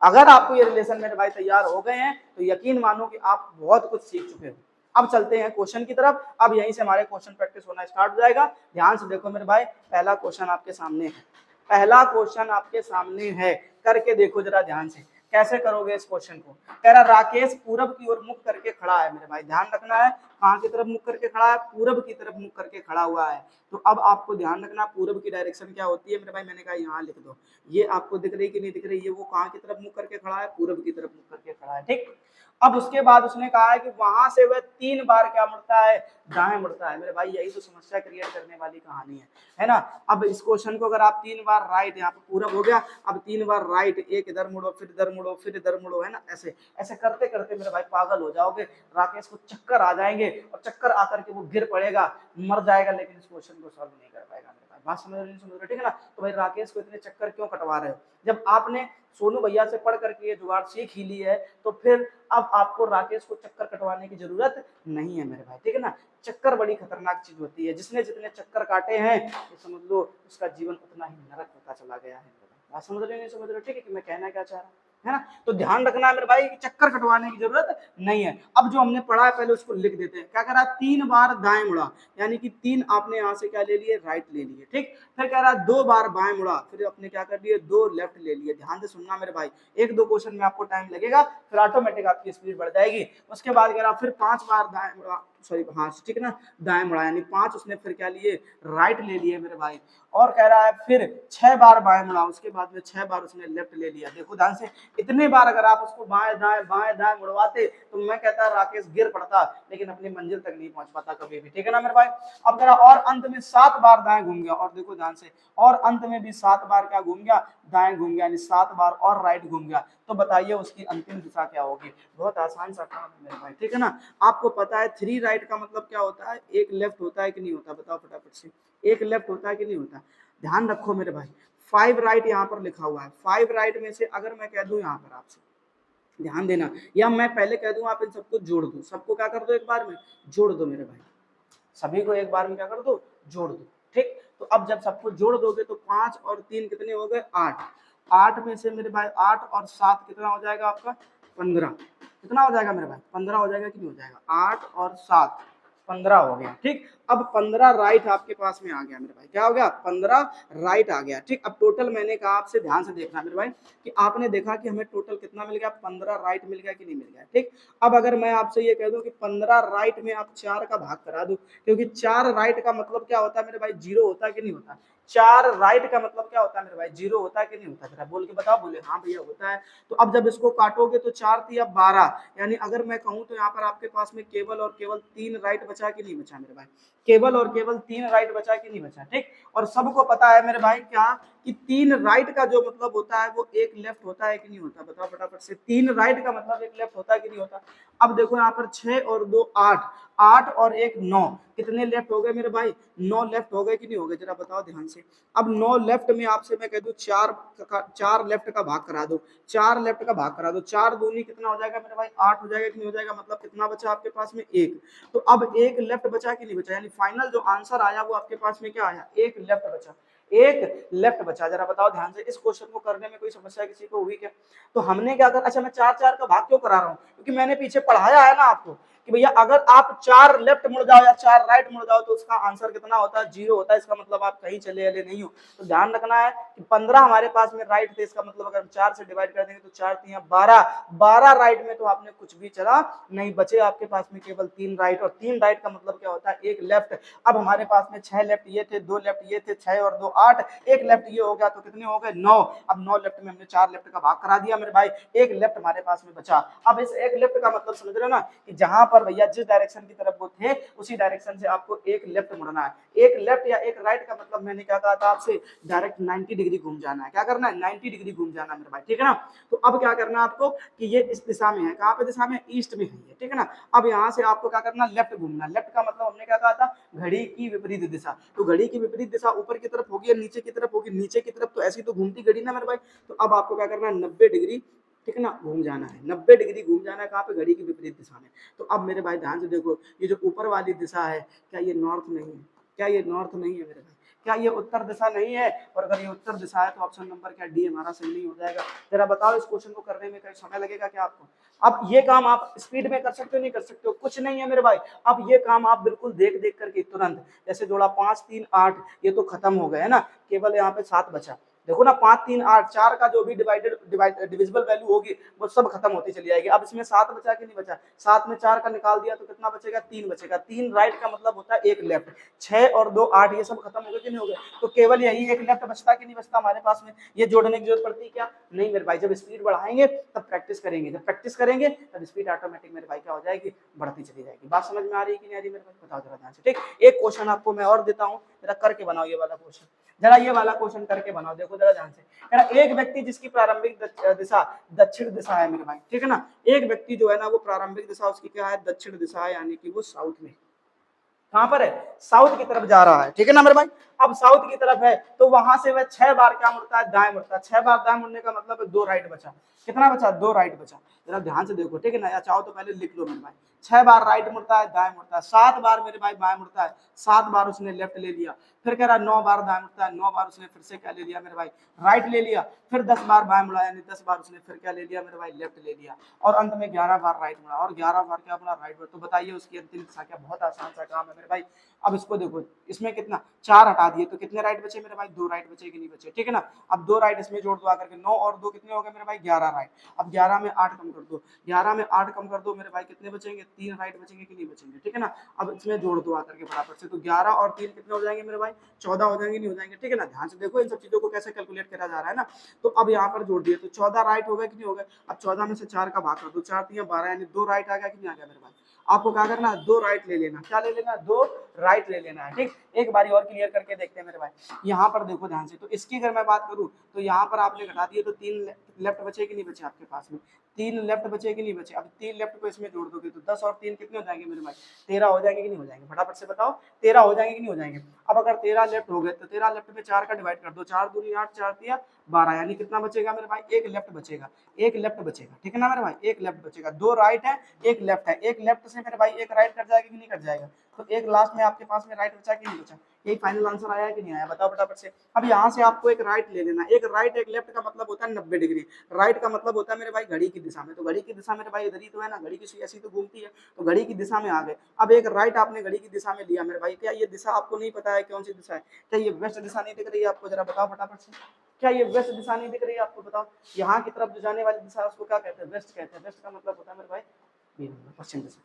अगर आपको ये रिलेशन मेरे भाई तैयार हो गए हैं तो यकीन मानो कि आप बहुत कुछ सीख चुके हो। अब चलते हैं क्वेश्चन की तरफ, अब यहीं से हमारे क्वेश्चन प्रैक्टिस होना स्टार्ट हो जाएगा। ध्यान से देखो मेरे भाई, पहला क्वेश्चन आपके सामने है, पहला क्वेश्चन आपके सामने है, करके देखो जरा ध्यान से कैसे करोगे इस क्वेश्चन को। कह रहा राकेश पूरब की ओर मुख करके खड़ा है मेरे भाई, ध्यान रखना है कहां की तरफ मुख करके खड़ा है, पूरब की तरफ मुख करके खड़ा हुआ है। तो अब आपको ध्यान रखना पूरब की डायरेक्शन क्या होती है मेरे भाई, मैंने कहा यहाँ लिख दो। ये आपको दिख रही कि नहीं दिख रही है, वो कहां की तरफ मुख करके खड़ा है, पूरब की तरफ मुख करके खड़ा है, ठीक। अब उसके बाद उसने कहा है कि वहां से वह 3 बार क्या मुड़ता है, दाएं मुड़ता है मेरे भाई। यही तो समस्या क्रिएट करने वाली कहानी है ना। अब इस क्वेश्चन को अगर आप 3 बार राइट, यहाँ पे पूरब हो गया, अब 3 बार राइट, एक इधर मुड़ो फिर इधर मुड़ो फिर इधर मुड़ो, है ना, ऐसे ऐसे करते करते मेरे भाई पागल हो जाओगे। राकेश को चक्कर आ जाएंगे और चक्कर आकर के वो गिर पड़ेगा, मर जाएगा, लेकिन इस क्वेश्चन को सॉल्व नहीं कर पाएगा मेरे भाई। बात समझ रहे, समझ रहे, ठीक है ना। तो भाई राकेश को इतने चक्कर क्यों कटवा रहे हो, जब आपने सोनू भैया से पढ़ करके ये जुगाड़ सीख ही ली है, तो फिर अब आपको राकेश को चक्कर कटवाने की जरूरत नहीं है मेरे भाई, ठीक है ना। चक्कर बड़ी खतरनाक चीज होती है, जिसने जितने चक्कर काटे हैं ये समझ लो उसका जीवन उतना ही नरक होता चला गया है मेरे भाई। बात समझ रहे हो नहीं समझ रहे हो, ठीक है कि मैं कहना क्या चाह रहा हूँ, है ना। तो ध्यान रखना है मेरे भाई कि चक्कर कटवाने की जरूरत नहीं है। अब जो हमने पढ़ा है पहले उसको लिख देते हैं। क्या करा, 3 बार दाएं मुड़ा, यानी कि 3 आपने यहाँ से क्या ले लिए, राइट ले लिए, ठीक। फिर कह रहा 2 बार बाएं मुड़ा, फिर अपने क्या कर लिए, 2 लेफ्ट ले लिए। ध्यान से सुनना मेरे भाई, 1-2 क्वेश्चन में आपको टाइम लगेगा, फिर ऑटोमेटिक आपकी स्पीड बढ़ जाएगी। उसके बाद कह रहा फिर 5 बार दाएं मुड़ा, सॉरी हाँ ठीक है ना, दाएं मुड़ा, यानी 5 उसने फिर क्या लिए, राइट ले लिए मेरे भाई। और कह रहा है फिर 6 बार बाएं मुड़ा, उसके बाद में 6 बार उसने लेफ्ट ले लिया। देखो ध्यान से, इतने बार अगर आप उसको बाएं दाएं मुड़वाते तो मैं कहता राकेश गिर पड़ता, लेकिन अपनी मंजिल तक नहीं पहुंच पाता कभी भी, ठीक है ना मेरे भाई। अब करा और अंत में 7 बार दाएं घूम गया, और देखो ध्यान से, और अंत में भी 7 बार क्या घूम गया, दाएं घूम गया, यानी 7 बार और राइट घूम गया। तो बताइए उसकी अंतिम दिशा क्या होगी। बहुत आसान सा काम है मेरे भाई, ठीक है ना। आपको पता है 3 राइट का मतलब क्या होता है, 1 लेफ्ट होता है कि नहीं होता, बताओ फटाफट से, 1 लेफ्ट होता है कि नहीं होता। ध्यान रखो मेरे भाई, 5 राइट यहाँ पर लिखा हुआ है, 5 राइट में से अगर मैं कह दूं यहाँ पर आपसे, ध्यान देना, या मैं पहले कह दूं आप इन सबको जोड़ दो, सबको क्या कर दो, एक बार में जोड़ दो मेरे भाई, सभी को एक बार में क्या कर दो, जोड़ दो, ठीक। तो अब जब सबको जोड़ दोगे तो 5 और 3 कितने हो गए, 8। 8 में से मेरे भाई 8 और 7 कितना हो जाएगा आपका, 15। कितना हो जाएगा मेरे भाई, 15 हो जाएगा कि नहीं हो जाएगा, 8 और 7 15 हो गया, ठीक। अब 15 राइट आपके पास में आ गया मेरे भाई, क्या हो गया, 15 राइट आ गया, ठीक। अब टोटल मैंने कहा आपसे ध्यान से देखना मेरे भाई कि आपने देखा कि हमें टोटल कितना मिल गया, 15 राइट मिल गया कि नहीं मिल गया, ठीक। अब अगर मैं आपसे ये कह दूं कि 15 राइट में आप 4 का भाग करा दो, क्योंकि 4 राइट का मतलब क्या होता है मेरे भाई, 0 होता है कि नहीं होता। 4 राइट का मतलब क्या होता है मेरे भाई, 0 होता है कि नहीं होता, जरा बोल के बताओ, बोले हाँ भैया होता है। तो अब जब इसको काटोगे तो 4 3 12, यानी अगर मैं कहूं तो यहाँ पर आपके पास में केवल और केवल 3 राइट बचा कि नहीं बचा मेरे भाई, केवल और केवल 3 राइट बचा कि नहीं बचा, ठीक। और सबको पता है मेरे भाई क्या, कि 3 राइट का जो मतलब होता है वो 1 लेफ्ट होता है कि नहीं होता, बताओ फटाफट से, 3 राइट का मतलब 1 लेफ्ट होता है कि नहीं होता। अब देखो यहाँ पर 6 और 2 8, 8 और 1 9, कितने लेफ्ट हो गए मेरे भाई, 9 लेफ्ट हो गए कि नहीं हो गए, जरा बताओ ध्यान से। अब 9 लेफ्ट में आपसे मैं कह दूं 4 लेफ्ट का भाग करा दो, 4 लेफ्ट का भाग करा दो, 4 दूनी कितना हो जाएगा मेरे भाई, 8 हो जाएगा कि नहीं हो जाएगा, मतलब कितना बचा आपके पास में, 1। तो अब 1 लेफ्ट बचा कि नहीं बचा, यानी फाइनल जो आंसर आया वो आपके पास में क्या आया, 1 लेफ्ट बचा, 1 लेफ्ट बचा। जरा बताओ ध्यान से, इस क्वेश्चन को करने में कोई समस्या किसी को हुई क्या। तो हमने क्या कर, अच्छा मैं 4-4 का भाग क्यों करा रहा हूँ, क्योंकि मैंने पीछे पढ़ाया है ना आपको कि भैया अगर आप 4 लेफ्ट मुड़ जाओ या 4 राइट मुड़ जाओ तो उसका आंसर कितना होता है, 0 होता है। इसका मतलब आप कहीं चले अले नहीं हो। तो ध्यान रखना है कि 15 हमारे पास में राइट थे, इसका मतलब अगर हम 4 से डिवाइड कर देंगे तो 4 3 12, 12 राइट में तो आपने कुछ भी चला नहीं, बचे आपके पास में केवल 3 राइट, और 3 राइट का मतलब क्या होता है, 1 लेफ्ट। अब हमारे पास में 6 लेफ्ट ये थे, 2 लेफ्ट ये थे, 6 और 2 8, 1 लेफ्ट ये हो गया, तो कितने हो गए, 9। अब 9 लेफ्ट में हमने 4 लेफ्ट का भाग करा दिया मेरे भाई, 1 लेफ्ट हमारे पास में बचा। अब इस 1 लेफ्ट का मतलब समझ रहे हो ना, कि जहां पर भैया जिस डायरेक्शन की तरफ वो थे उसी डायरेक्शन से आपको 1 लेफ्ट मुड़ना है। 1 लेफ्ट या 1 राइट का मतलब मैंने क्या कहा था आपसे, डायरेक्ट 90 डिग्री घूम जाना है। क्या करना है, 90 डिग्री घूम जाना है मेरे भाई, ठीक है ना। तो अब क्या करना है आपको कि ये इस दिशा में है, कहां पे दिशा में, ईस्ट में है ये, ठीक है ना। अब यहां से आपको क्या करना, लेफ्ट घूमना। लेफ्ट का मतलब हमने क्या कहा था, घड़ी की विपरीत दिशा। तो घड़ी की विपरीत दिशा ऊपर की तरफ होगी या नीचे की तरफ होगी, नीचे की तरफ, तो ऐसी तो घूमती घड़ी ना मेरे भाई। तो अब आपको क्या करना है, 90 डिग्री, ठीक है ना, घूम जाना है, 90 डिग्री घूम जाना है, कहाँ पे, घड़ी की विपरीत दिशा में। तो अब मेरे भाई ध्यान से देखो, ये जो ऊपर वाली दिशा है, क्या ये नॉर्थ नहीं है, क्या ये नॉर्थ नहीं है मेरे भाई, क्या ये उत्तर दिशा नहीं है। और अगर ये उत्तर दिशा है तो ऑप्शन नंबर क्या, डी हमारा सही नहीं हो जाएगा। जरा बताओ इस क्वेश्चन को करने में कहीं समय लगेगा क्या आपको। अब ये काम आप स्पीड में कर सकते हो, नहीं कर सकते हो, कुछ नहीं है मेरे भाई। अब ये काम आप बिल्कुल देख देख करके तुरंत, जैसे जोड़ा 5 3 8, ये तो खत्म हो गया है ना, केवल यहाँ पे 7 बचा। देखो ना, 5 3 8, 4 का जो भी डिविजिबल वैल्यू होगी वो सब खत्म होती चली जाएगी। अब इसमें 7 बचा कि नहीं बचा, 7 में 4 का निकाल दिया तो कितना बचेगा, 3 बचेगा। 3 राइट का मतलब होता है 1 लेफ्ट। 6 और 2 8, ये सब खत्म हो गए कि नहीं हो गए। तो केवल यही 1 लेफ्ट बचता कि नहीं बचता हमारे पास में, ये जोड़ने की जरूरत पड़ती है क्या, नहीं मेरे भाई। जब स्पीड बढ़ाएंगे तब प्रैक्टिस करेंगे, जब प्रैक्टिस करेंगे तब स्पीड ऑटोमेटिक मेरे भाई क्या हो जाएगी, बढ़ती चली जाएगी। बात समझ में आ रही है कि नहीं आ रही मेरे भाई, बताओ जरा ध्यान से, ठीक। एक क्वेश्चन आपको मैं और देता हूँ, जरा करके बनाओ ये वाला क्वेश्चन, जरा ये वाला क्वेश्चन करके बनाओ, देखो जरा ध्यान से। एक व्यक्ति जिसकी प्रारंभिक दिशा दक्षिण दिशा है मेरे भाई, ठीक है ना, एक व्यक्ति जो है ना वो प्रारंभिक दिशा उसकी क्या है, दक्षिण दिशा है, यानी कि वो साउथ में, कहां पर है, साउथ की तरफ जा रहा है, ठीक है ना मेरे भाई। अब साउथ की तरफ है तो वहां से वह 6 बार क्या मुड़ता है, दाएं मुड़ता है। 6 बार दाएं मुड़ने का मतलब है 2 राइट बचा। कितना बचा, 2 राइट बचा। जरा ध्यान से देखो, ठीक है ना, या चाहो तो पहले लिख लो मेरे भाई। 6 बार राइट मुड़ता है, दाएं मुड़ता है। 7 बार मेरे भाई बाएं मुड़ता है, 7 बार उसने लेफ्ट ले लिया। फिर कह रहा 9 बार दाएं मुड़ता है, 9 बार उसने फिर से क्या ले लिया मेरे भाई, राइट ले लिया। फिर 10 बार बाएं मुड़ा, यानी 10 बार उसने फिर क्या ले लिया मेरे भाई, लेफ्ट ले लिया। और अंत में 11 बार राइट मुड़ा और 11 बार क्या मुड़ा, राइट मुड़ा। तो बताइए उसकी अंतिम दिशा क्या। बहुत आसान सा काम है मेरे भाई। अब इसको देखो, इसमें कितना 4 हटा दिए तो कितने राइट बचे मेरे भाई, 2 राइट बचे कि नहीं बचे, ठीक है ना। अब 2 राइट इसमें जोड़ दो आकर के, 9 और 2 कितने हो गए मेरे भाई, 11 राइट। अब 11 में 8 कम कर दो, 11 में 8 कम कर दो मेरे भाई, कितने बचेंगे, 3 राइट बचेंगे कि नहीं बचेंगे, ठीक है ना। अब इसमें जोड़ दो आकर के फटाफट से, तो 11 और 3 कितने हो जाएंगे मेरे भाई, 14 हो जाएंगे, नहीं हो जाएंगे, ठीक है ना। ध्यान से देखो इन सब चीजों को कैसे कैलकुलेट करा जा रहा है ना। तो अब यहाँ पर जोड़ दिए तो 14 राइट हो गए कि नहीं हो गए। अब 14 में से 4 का भाग कर दो, 4 3 12, यानी 2 राइट आ गया कि नहीं आ गया मेरे भाई। आपको क्या करना है, 2 राइट ले लेना। क्या ले लेना है, 2 राइट ले लेना है, ठीक। एक बारी और क्लियर करके देखते हैं मेरे भाई। यहाँ पर देखो ध्यान से, तो इसकी अगर मैं बात करूँ तो यहाँ पर आपने घटा दिए तो 3 लेफ्ट बचे कि नहीं बचे आपके पास में, 3 लेफ्ट बचे कि नहीं बचे। अब 3 लेफ्ट को इसमें जोड़ दोगे तो 10 और 3 कितने हो जाएंगे मेरे भाई, 13 हो जाएंगे कि नहीं हो जाएंगे, फटाफट से बताओ, 13 हो जाएंगे कि नहीं हो जाएंगे। अब अगर 13 लेफ्ट हो गए तो 13 लेफ्ट में 4 का डिवाइड कर दो, 4 दूनी 8, 4 तिया 12, यानी कितना बचेगा मेरे भाई, एक लेफ्ट बचेगा, एक लेफ्ट बचेगा, ठीक है ना मेरे भाई, एक लेफ्ट बचेगा। 2 राइट है, एक लेफ्ट है, एक लेफ्ट से मेरे भाई एक राइट कट जाएगा कि नहीं कट जाएगा। तो एक लास्ट में आपके पास में राइट बचा कि नहीं बचा, यही फाइनल आंसर आया कि नहीं आया, बताओ फटाफट से। अब यहाँ से आपको एक राइट ले लेना, एक राइट एक लेफ्ट का मतलब होता है 90 डिग्री। राइट का मतलब होता है मेरे भाई घड़ी की दिशा में, तो घड़ी की दिशा मेरे भाई इधर ही तो है ना, घड़ी की सुई ऐसी तो घूमती है, तो घड़ी की दिशा में आ गए। अब एक राइट आपने घड़ी की दिशा में लिया मेरे भाई, क्या ये दिशा आपको नहीं पता है कौन सी दिशा है, क्या ये वेस्ट दिशा नहीं दिख रही है आपको, जरा बताओ फटाफट से, क्या ये वेस्ट दिशा नहीं दिख रही है आपको, बताओ। यहाँ की तरफ जो जाने वाली दिशा है उसको क्या कहते हैं, वेस्ट कहते हैं। वेस्ट का मतलब होता है मेरे भाई पश्चिम दिशा।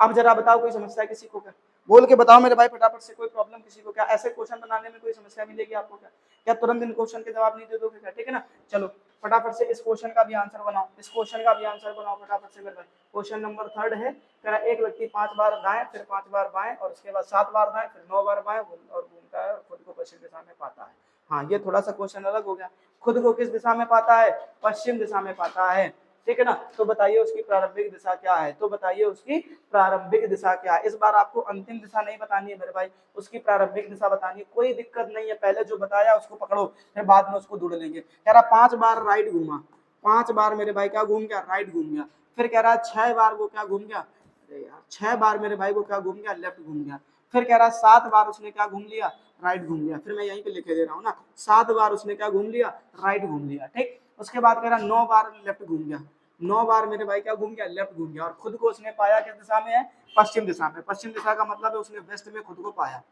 अब जरा बताओ कोई समस्या किसी को, क्या बोल के बताओ मेरे भाई फटाफट से, कोई प्रॉब्लम किसी को क्या, ऐसे क्वेश्चन बनाने में कोई समस्या मिलेगी आपको क्या, क्या तुरंत इन क्वेश्चन के जवाब नहीं दे दोगे क्या, ठीक है ना। चलो फटाफट से इस क्वेश्चन का भी आंसर बनाओ, इस क्वेश्चन का भी आंसर बनाओ फटाफट से मेरे भाई। क्वेश्चन नंबर 3 है, कह रहा एक व्यक्ति 5 बार दाएं फिर 5 बार बाएं और उसके बाद 7 बार दाएं फिर 9 बार बाएं और घूमता है और खुद को पश्चिम दिशा में पाता है। हाँ ये थोड़ा सा क्वेश्चन अलग हो गया, खुद को किस दिशा में पाता है, पश्चिम दिशा में पाता है, ठीक है ना। तो बताइए उसकी प्रारंभिक दिशा क्या है, तो बताइए उसकी प्रारंभिक दिशा क्या है। इस बार आपको अंतिम दिशा नहीं बतानी है मेरे भाई, उसकी प्रारंभिक दिशा बतानी है, कोई दिक्कत नहीं है, पहले जो बताया उसको पकड़ो, फिर बाद में उसको ढूंढ लेंगे। कह रहा 5 बार राइट घूमा, 5 बार मेरे भाई क्या घूम गया, राइट घूम गया। फिर कह रहा 6 बार वो क्या घूम गया, अरे यार 6 बार मेरे भाई वो क्या घूम गया, लेफ्ट घूम गया। फिर कह रहा 7 बार उसने क्या घूम लिया, राइट घूम लिया। फिर मैं यहीं पे लिखे दे रहा हूँ ना, 7 बार उसने क्या घूम लिया, राइट घूम लिया, ठीक। उसके बाद कह रहा 9 बार लेफ्ट घूम गया, 9 बार मेरे भाई क्या घूम गया, लेफ्ट घूम गया। और खुद को उसने पाया किस दिशा में है, पश्चिम दिशा में। पश्चिम दिशा का मतलब है उसने वेस्ट में खुद को पाया,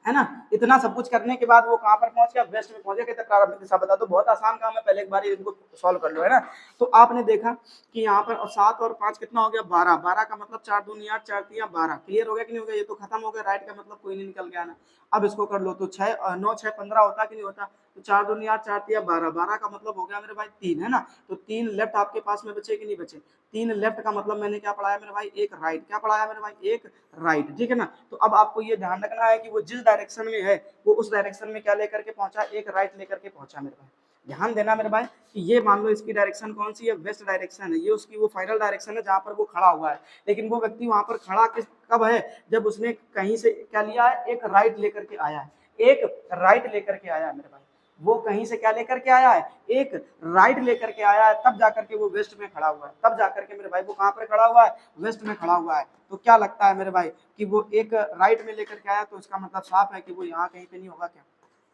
है ना। इतना सब कुछ करने के बाद वो कहां पर पहुंच गया, वेस्ट में पहुंच गया। कहते प्रारंभिक दिशा बता दो, बहुत आसान काम है, पहले एक बार इनको सॉल्व कर लो, है ना। तो आपने देखा कि यहाँ पर 7 और 5 कितना हो गया, 12, 12 का मतलब 4 दूनी 8, 4 3 12, क्लियर हो गया कि नहीं हो गया, ये तो खत्म हो गया। राइट का मतलब कोई नहीं निकल गया ना। अब इसको कर लो तो 6 9 6 15 होता कि नहीं होता, तो 4 दूनी 8, 4 3 12, 12 का मतलब हो गया मेरे भाई 3, है ना। तो 3 लेफ्ट आपके पास में बचे कि नहीं बचे, 3 लेफ्ट का मतलब मैंने क्या पढ़ाया मेरे भाई, एक राइट, क्या पढ़ाया मेरे भाई, एक राइट, ठीक है ना। तो अब आपको ये ध्यान रखना है कि वो जिस डायरेक्शन में है वो उस डायरेक्शन में क्या लेकर के पहुंचा, एक राइट लेकर के पहुंचा मेरे भाई। ध्यान देना मेरे भाई कि ये मान लो इसकी डायरेक्शन कौन सी है, वेस्ट डायरेक्शन है, ये उसकी वो फाइनल डायरेक्शन है जहां पर वो खड़ा हुआ है। लेकिन वो व्यक्ति वहां पर खड़ा किस कब है, जब उसने कहीं से क्या लिया है, एक राइट लेकर के आया है, एक राइट लेकर के आया है मेरे भाई। वो कहीं से क्या लेकर के आया है, एक राइट लेकर के आया है, तब जाकर के वो वेस्ट में खड़ा हुआ है, तब जाकर के मेरे भाई वो कहां पर खड़ा हुआ है, वेस्ट में खड़ा हुआ है। तो क्या लगता है मेरे भाई कि वो एक राइट में लेकर के आया, तो इसका मतलब साफ है कि वो यहाँ कहीं पे नहीं होगा, क्या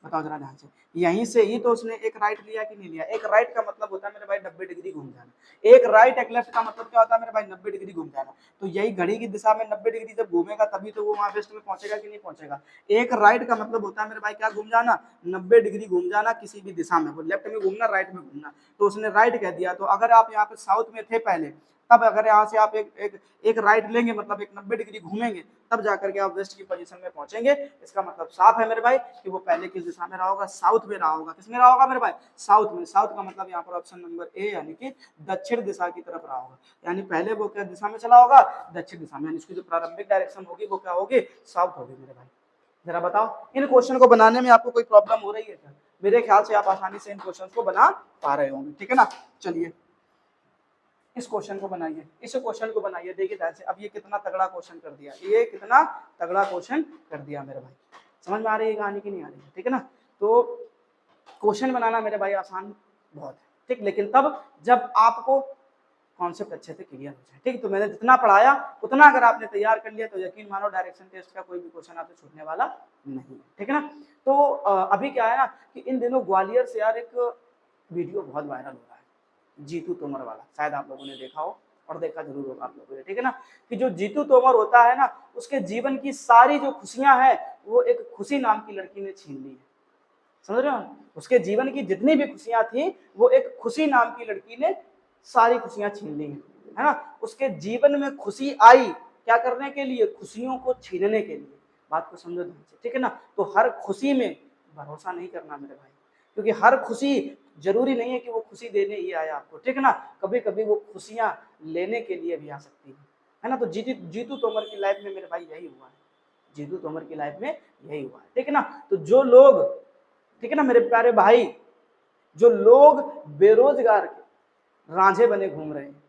बताओ जरा ध्यान से। यहीं से ही तो उसने एक राइट लिया कि नहीं लिया। एक राइट का मतलब होता है मेरे भाई 90 डिग्री घूम जाना, एक राइट एक लेफ्ट का मतलब क्या होता है मेरे भाई, 90 डिग्री घूम जाना। तो यही घड़ी की दिशा में 90 डिग्री जब घूमेगा तभी तो वो वहां वेस्ट में पहुंचेगा कि नहीं पहुंचेगा। एक राइट का मतलब होता है मेरे भाई क्या घूम जाना, 90 डिग्री घूम जाना किसी भी दिशा में, वो लेफ्ट में घूमना राइट में घूमना। तो उसने राइट कह दिया। तो अगर आप यहाँ पे साउथ में थे पहले, तब अगर यहाँ से आप एक राइट लेंगे, मतलब एक 90 डिग्री घूमेंगे, तब जाकर के आप वेस्ट की पोजीशन में पहुंचेंगे। इसका मतलब साफ है मेरे भाई कि वो पहले किस दिशा में रहा होगा, साउथ में रहा होगा। किस में रहा होगा मेरे भाई, साउथ में। साउथ का मतलब यहाँ पर ऑप्शन नंबर ए यानी कि दक्षिण दिशा की तरफ रहा होगा। यानी पहले वो क्या दिशा में चला होगा, दक्षिण दिशा में, यानी इसकी जो प्रारंभिक डायरेक्शन होगी वो क्या होगी, साउथ होगी मेरे भाई। जरा बताओ इन क्वेश्चन को बनाने में आपको कोई प्रॉब्लम हो रही है क्या। मेरे ख्याल से आप आसानी से इन क्वेश्चन को बना पा रहे होंगे, ठीक है ना। चलिए इस क्वेश्चन को बनाइए, इस क्वेश्चन को बनाइए, देखिए ध्यान से। अब ये कितना तगड़ा क्वेश्चन कर दिया, ये कितना तगड़ा क्वेश्चन कर दिया मेरे भाई। समझ में आ रही है कहानी की नहीं आ रही है? ठीक है ना। तो क्वेश्चन बनाना मेरे भाई आसान बहुत है, ठीक, लेकिन तब जब आपको कॉन्सेप्ट अच्छे से क्लियर हो जाए, ठीक। तो मैंने जितना पढ़ाया उतना अगर आपने तैयार कर लिया तो यकीन मानो डायरेक्शन टेस्ट का कोई भी क्वेश्चन आपसे छूटने वाला नहीं है, ठीक है ना। तो अभी क्या है ना कि इन दिनों ग्वालियर से यार एक वीडियो बहुत वायरल हो रहा है, जीतू तोमर वाला, शायद आप लोगों ने देखा हो और देखा जरूर होगा आप लोगों ने, ठीक है ना। कि जो जीतू तोमर होता है ना, उसके जीवन की सारी जो खुशियां हैं वो एक खुशी नाम की लड़की ने छीन ली है। समझ रहे हो? उसके जीवन की जितनी भी खुशियां थी वो एक खुशी नाम की लड़की ने सारी खुशियां छीन ली है ना। उसके जीवन में खुशी आई क्या करने के लिए? खुशियों को छीनने के लिए। बात को समझो ध्यान से, ठीक है ना। तो हर खुशी में भरोसा नहीं करना मेरे भाई, क्योंकि हर खुशी जरूरी नहीं है कि वो खुशी देने ही आए आपको, ठीक है ना। कभी कभी वो खुशियां लेने के लिए भी आ सकती है ना। तो जीतू तोमर की लाइफ में मेरे भाई यही हुआ है, जीतू तोमर की लाइफ में यही हुआ है, ठीक है ना। तो जो लोग, ठीक है ना मेरे प्यारे भाई, जो लोग बेरोजगार के रांझे बने घूम रहे हैं,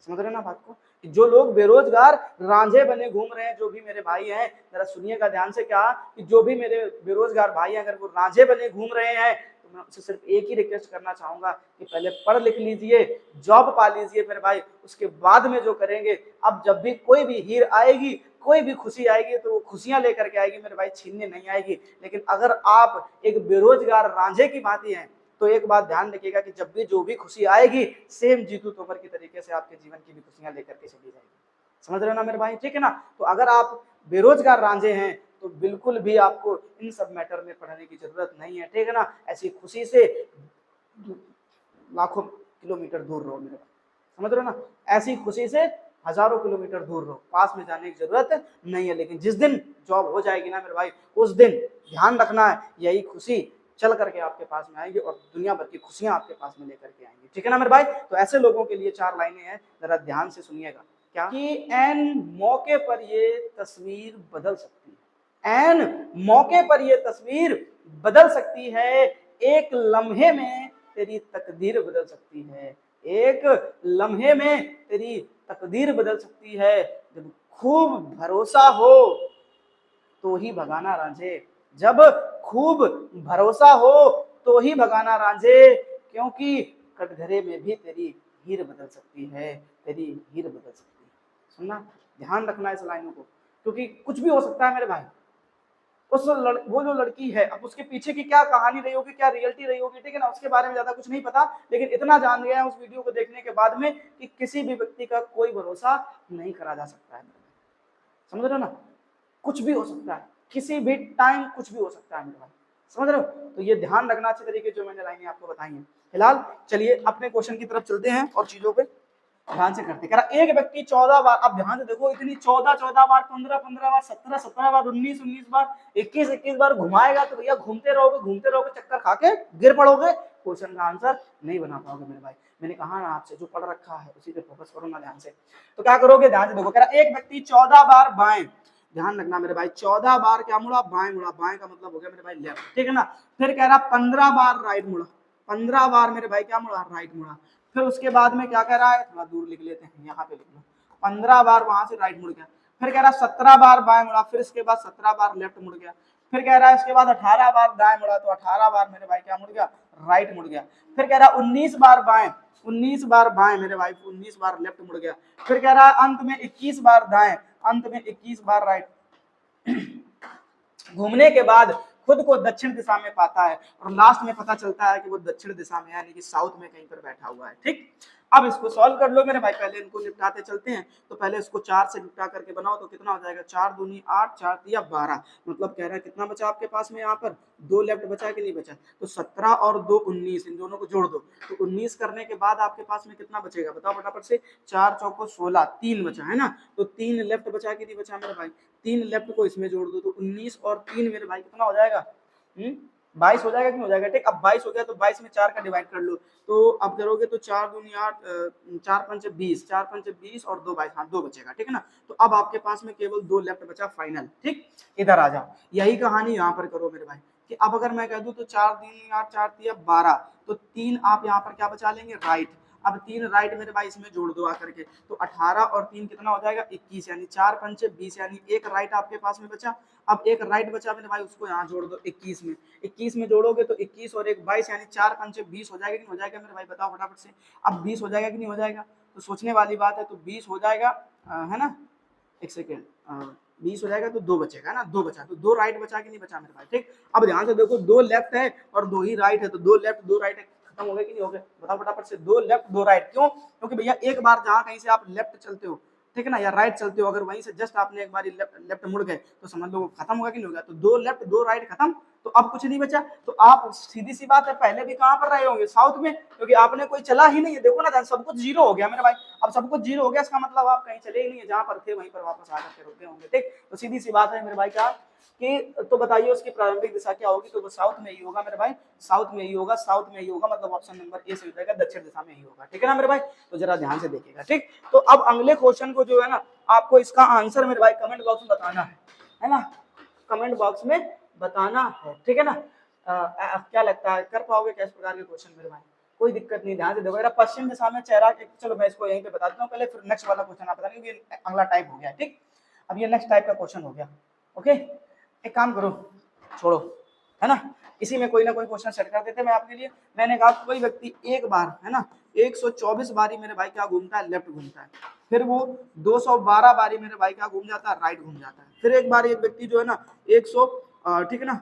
समझ रहे हैं ना बात को, जो लोग बेरोजगार रांझे बने घूम रहे हैं, जो भी मेरे भाई हैं जरा सुनिएगा ध्यान से, क्या कि जो भी मेरे बेरोजगार भाई हैं अगर वो रांझे बने घूम रहे हैं तो मैं उनसे सिर्फ एक ही रिक्वेस्ट करना चाहूंगा कि पहले पढ़ लिख लीजिए, जॉब पा लीजिए मेरे भाई, उसके बाद में जो करेंगे। अब जब भी कोई भी हीर आएगी, कोई भी खुशी आएगी तो वो खुशियां लेकर के आएगी मेरे भाई, छीनने नहीं आएगी। लेकिन अगर आप एक बेरोजगार रांझे की भांति हैं तो एक बात ध्यान रखिएगा कि जब भी जो भी खुशी आएगी सेम जीतू तोमर की तरीके से आपके जीवन की भी खुशियां लेकर के चली जाएगी। समझ रहे हो ना मेरे भाई, ठीक है ना। तो अगर आप बेरोजगार रांझे हैं तो बिल्कुल भी आपको इन सब मैटर में पढ़ने की जरूरत नहीं है, ठीक है ना। ऐसी खुशी से लाखों किलोमीटर दूर रहो मेरे भाई, समझ रहे हो ना। ऐसी खुशी से हजारों किलोमीटर दूर रहो, पास में जाने की जरूरत नहीं है। लेकिन जिस दिन जॉब हो जाएगी ना मेरे भाई, उस दिन ध्यान रखना है यही खुशी चल करके आपके पास में आएंगे और दुनिया भर की खुशियां आपके पास में लेकर के आएंगी, ठीक है ना मेरे भाई। तो ऐसे लोगों के लिए 4 लाइनें हैं, जरा ध्यान से सुनिएगा। क्या कि एन मौके पर ये तस्वीर बदल सकती है, एन मौके पर ये तस्वीर बदल सकती है, एक लम्हे में तेरी तकदीर बदल सकती है, एक लम्हे में तेरी तकदीर बदल सकती है। जब खूब भरोसा हो तो ही भगाना रांझे, जब खूब भरोसा हो तो ही भगाना रांझे, क्योंकि कटघरे में भी तेरी हीर बदल सकती है, तेरी हीर बदल सकती है। सुनना, ध्यान रखना इस लाइनों को, क्योंकि कुछ भी हो सकता है मेरे भाई। वो जो लड़की है, अब उसके पीछे की क्या कहानी रही होगी, क्या रियलिटी रही होगी, ठीक है ना, उसके बारे में ज्यादा कुछ नहीं पता, लेकिन इतना जान गया है उस वीडियो को देखने के बाद में कि किसी भी व्यक्ति का कोई भरोसा नहीं करा जा सकता है। समझ रहे हो ना, कुछ भी हो सकता है, किसी भी टाइम कुछ भी हो सकता है मेरे भाई, समझ रहे हो। तो ये ध्यान रखना अच्छे तरीके जो मैंने लाइनें आपको बताई हैं। फिलहाल चलिए अपने क्वेश्चन की तरफ चलते हैं और चीजों पे ध्यान से करते हैं। एक व्यक्ति 14 बार, अब ध्यान से देखो, इतनी 14 बार, 15 बार, 17 बार, 19 बार, 21 बार घुमाएगा तो भैया घूमते रहोगे, चक्कर खा के गिर पड़ोगे, क्वेश्चन का आंसर नहीं बना पाओगे मेरे भाई। मैंने कहा ना आपसे, जो पढ़ रखा है उसी पे फोकस करो ना ध्यान से। तो क्या करोगे, ध्यान से देखो, कह रहा एक व्यक्ति 14 बार बाएं, ध्यान रखना मेरे भाई, 14 बार क्या मुड़ा, बाएं मुड़ा, बाएं का मतलब हो गया मेरे भाई लेफ्ट, ठीक है ना। फिर कह रहा 15 बार राइट मुड़ा, 15 बार मेरे भाई क्या मुड़ा, राइट मुड़ा। फिर उसके बाद में क्या कह रहा है, थोड़ा दूर लिख लेते हैं, यहाँ पे लिख लो, 15 बार वहां से राइट मुड़ गया। फिर कह रहा 17 बार बाएं मुड़ा, फिर इसके बाद 17 बार लेफ्ट मुड़ गया। फिर कह रहा है इसके बाद 18 बार दाएं मुड़ा, तो 18 बार मेरे भाई क्या मुड़ गया, राइट मुड़ गया। फिर कह रहा 19 बार बाएं, 19 बार बाएं मेरे भाई, 19 बार लेफ्ट मुड़ गया। फिर कह रहा है अंत में 21 बार दाएं, अंत में 21 बार राइट। घूमने के बाद खुद को दक्षिण दिशा में पाता है और लास्ट में पता चलता है कि वो दक्षिण दिशा में यानी कि साउथ में कहीं पर बैठा हुआ है, ठीक। अब इसको सॉल्व कर लो मेरे भाई, पहले इनको निपटाते चलते हैं। तो पहले इसको 4 से निपटा करके बनाओ तो कितना हो जाएगा, 4 दूनी 8, 4 तिया 12, मतलब कह रहा है कितना बचा आपके पास में, यहाँ पर 2 लेफ्ट बचा कि नहीं बचा, तो 17 और 2 19, इन दोनों को जोड़ दो तो 19 करने के बाद आपके पास में कितना बचेगा, बताओ फटाफट से, 4 चौको 16, 3 बचा है ना, तो 3 लेफ्ट बचा कि नहीं बचा मेरे भाई, 3 लेफ्ट को इसमें जोड़ दो तो 19 और 3 मेरे भाई कितना हो जाएगा, 22 हो जाएगा कि नहीं हो जाएगा, ठीक। अब 22 हो गया तो 22 में 4 का डिवाइड कर लो, तो अब करोगे तो 4 दूनी 8, 4 पंचे 20, 4 पंचे 20 और 2 22, हाँ 2 बचेगा, ठीक है ना। तो अब आपके पास में केवल 2 लेफ्ट बचा फाइनल, ठीक। इधर आ जाओ, यही कहानी यहाँ पर करो मेरे भाई, कि अब अगर मैं कह दूं तो 4 दूनी 8 4 तिया 12, तो 3 आप यहाँ पर क्या बचा लेंगे, राइट। अब 3 राइट मेरे भाई इसमें जोड़ दो आकर के, तो 18 और 3 कितना हो जाएगा 21, यानी 4 पंचे 20, यानी एक राइट आपके पास में बचा। अब एक राइट बचा मेरे भाई, उसको यहाँ जोड़ दो 21 में, 21 में जोड़ोगे तो 21 और एक 22, यानी 4 पंचे 20 हो जाएगा कि नहीं हो जाएगा मेरे भाई, बताओ फटाफट से। अब 20 हो जाएगा कि नहीं हो जाएगा, तो सोचने वाली बात है, तो 20 हो जाएगा, है ना, एक सेकेंड, 20 हो जाएगा तो 2 बचेगा ना, 2 बचा, तो 2 राइट बचा कि नहीं बचा मेरे भाई, ठीक। अब ध्यान से देखो, 2 लेफ्ट है और 2 ही राइट है, तो 2 लेफ्ट 2 राइट खत्म हो गए कि नहीं हो गए, बताओ फटाफट से। 2 लेफ्ट 2 राइट, क्यों, क्योंकि भैया एक बार जहां कहीं से आप लेफ्ट चलते हो, ठीक है ना, या राइट चलते हो, अगर वहीं से जस्ट आपने एक बार लेफ्ट मुड़ गए तो समझ लो खत्म होगा कि नहीं होगा, तो 2 लेफ्ट 2 राइट खत्म, तो अब कुछ नहीं बचा। तो आप सीधी सी बात है, पहले भी कहां पर रहे होंगे, साउथ में, क्योंकि आपने कोई चला ही नहीं है, देखो ना सब कुछ जीरो हो गया मेरे भाई। अब सब कुछ जीरो हो गया, इसका मतलब आप कहीं चले ही नहीं है, जहां पर थे वहीं पर वापस आकर के रुके होंगे, ठीक। तो सीधी सी बात है मेरे भाई क्या कि, तो बताइए उसकी प्रारंभिक दिशा क्या होगी, तो वो साउथ में ही होगा मेरे भाई, साउथ में ही होगा, साउथ में ही होगा, मतलब ऑप्शन नंबर ए सही हो जाएगा, दक्षिण दिशा में ही होगा, ठीक है ना मेरे भाई। तो जरा ध्यान से देखिएगा, ठीक। तो अब अगले क्वेश्चन को जो है ना, आपको इसका आंसर मेरे भाई कमेंट बॉक्स में बताना है ना, कमेंट बॉक्स में बताना है, ठीक है ना। क्या लगता है, कर पाओगे क्या इस प्रकार के क्वेश्चन मेरे भाई, कोई दिक्कत नहीं, ध्यान से देखो। मेरा पश्चिम दिशा में चेहरा, चलो मैं इसको यहीं पे बता देता हूँ पहले, फिर नेक्स्ट वाला क्वेश्चन आप बता देंगे, अगला टाइप हो गया, ठीक। अब ये नेक्स्ट टाइप का क्वेश्चन हो गया, ओके। एक काम करो, छोड़ो, है ना, इसी में कोई ना कोई क्वेश्चन सेट कर देते मैं आपके लिए। मैंने कहा कोई व्यक्ति एक बार, है ना, 124 बारी मेरे भाई क्या घूमता है, लेफ्ट घूमता है, फिर वो 212 बारी मेरे भाई क्या घूम जाता है, राइट घूम जाता है, फिर एक बार एक व्यक्ति जो है ना 100, ठीक है ना,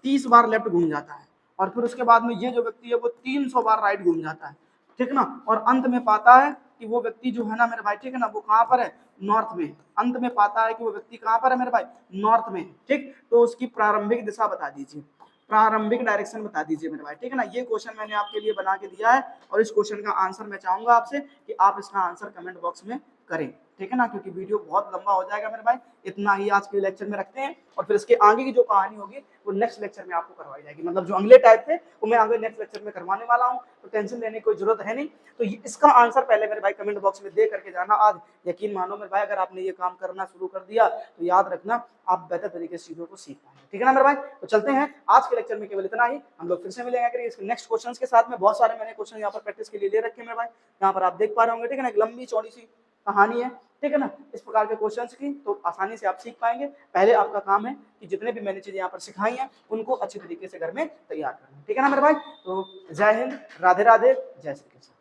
30 बार लेफ्ट घूम जाता है, और फिर उसके बाद में ये जो व्यक्ति है वो 300 बार राइट घूम जाता है, ठीक ना, और अंत में पाता है कि वो व्यक्ति जो है ना मेरे भाई, ठीक है ना, वो कहाँ पर है, नॉर्थ में। अंत में पाता है कि वो व्यक्ति कहाँ पर है मेरे भाई, नॉर्थ में, ठीक। तो उसकी प्रारंभिक दिशा बता दीजिए, प्रारंभिक डायरेक्शन बता दीजिए मेरे भाई, ठीक है ना। ये क्वेश्चन मैंने आपके लिए बना के दिया है, और इस क्वेश्चन का आंसर मैं चाहूंगा आपसे कि आप इसका आंसर कमेंट बॉक्स में करें, ठीक है ना, क्योंकि वीडियो बहुत लंबा हो जाएगा मेरे भाई। इतना ही आज के लेक्चर में रखते हैं, और फिर इसके आगे की जो कहानी होगी वो नेक्स्ट लेक्चर में आपको करवाई जाएगी, मतलब जो अगले टाइप थे वो मैं आगे नेक्स्ट लेक्चर में करवाने वाला हूँ, तो टेंशन लेने की कोई जरूरत है नहीं। तो इसका आंसर पहले मेरे भाई कमेंट बॉक्स में दे करके जाना आज। यकीन मानो मेरे भाई, अगर आपने ये काम करना शुरू कर दिया तो याद रखना आप बेहतर तरीके से चीजों को सीख पाएंगे, ठीक है ना मेरे भाई। तो चलते हैं, आज के लेक्चर में केवल इतना ही, हम लोग फिर से मिलेंगे करेंगे इसके नेक्स्ट क्वेश्चन के साथ में। बहुत सारे मैंने क्वेश्चन यहाँ पर प्रैक्टिस के लिए ले रखे हैं मेरे भाई, यहाँ पर आप देख पा रहे होंगे, ठीक है ना, एक लंबी चौड़ी सी कहानी है, ठीक है ना। इस प्रकार के क्वेश्चंस की तो आसानी से आप सीख पाएंगे। पहले आपका काम है कि जितने भी मैंने चीजें यहाँ पर सिखाई हैं उनको अच्छी तरीके से घर में तैयार करना, ठीक है ना मेरे भाई। तो जय हिंद, राधे राधे, जय श्री कृष्ण।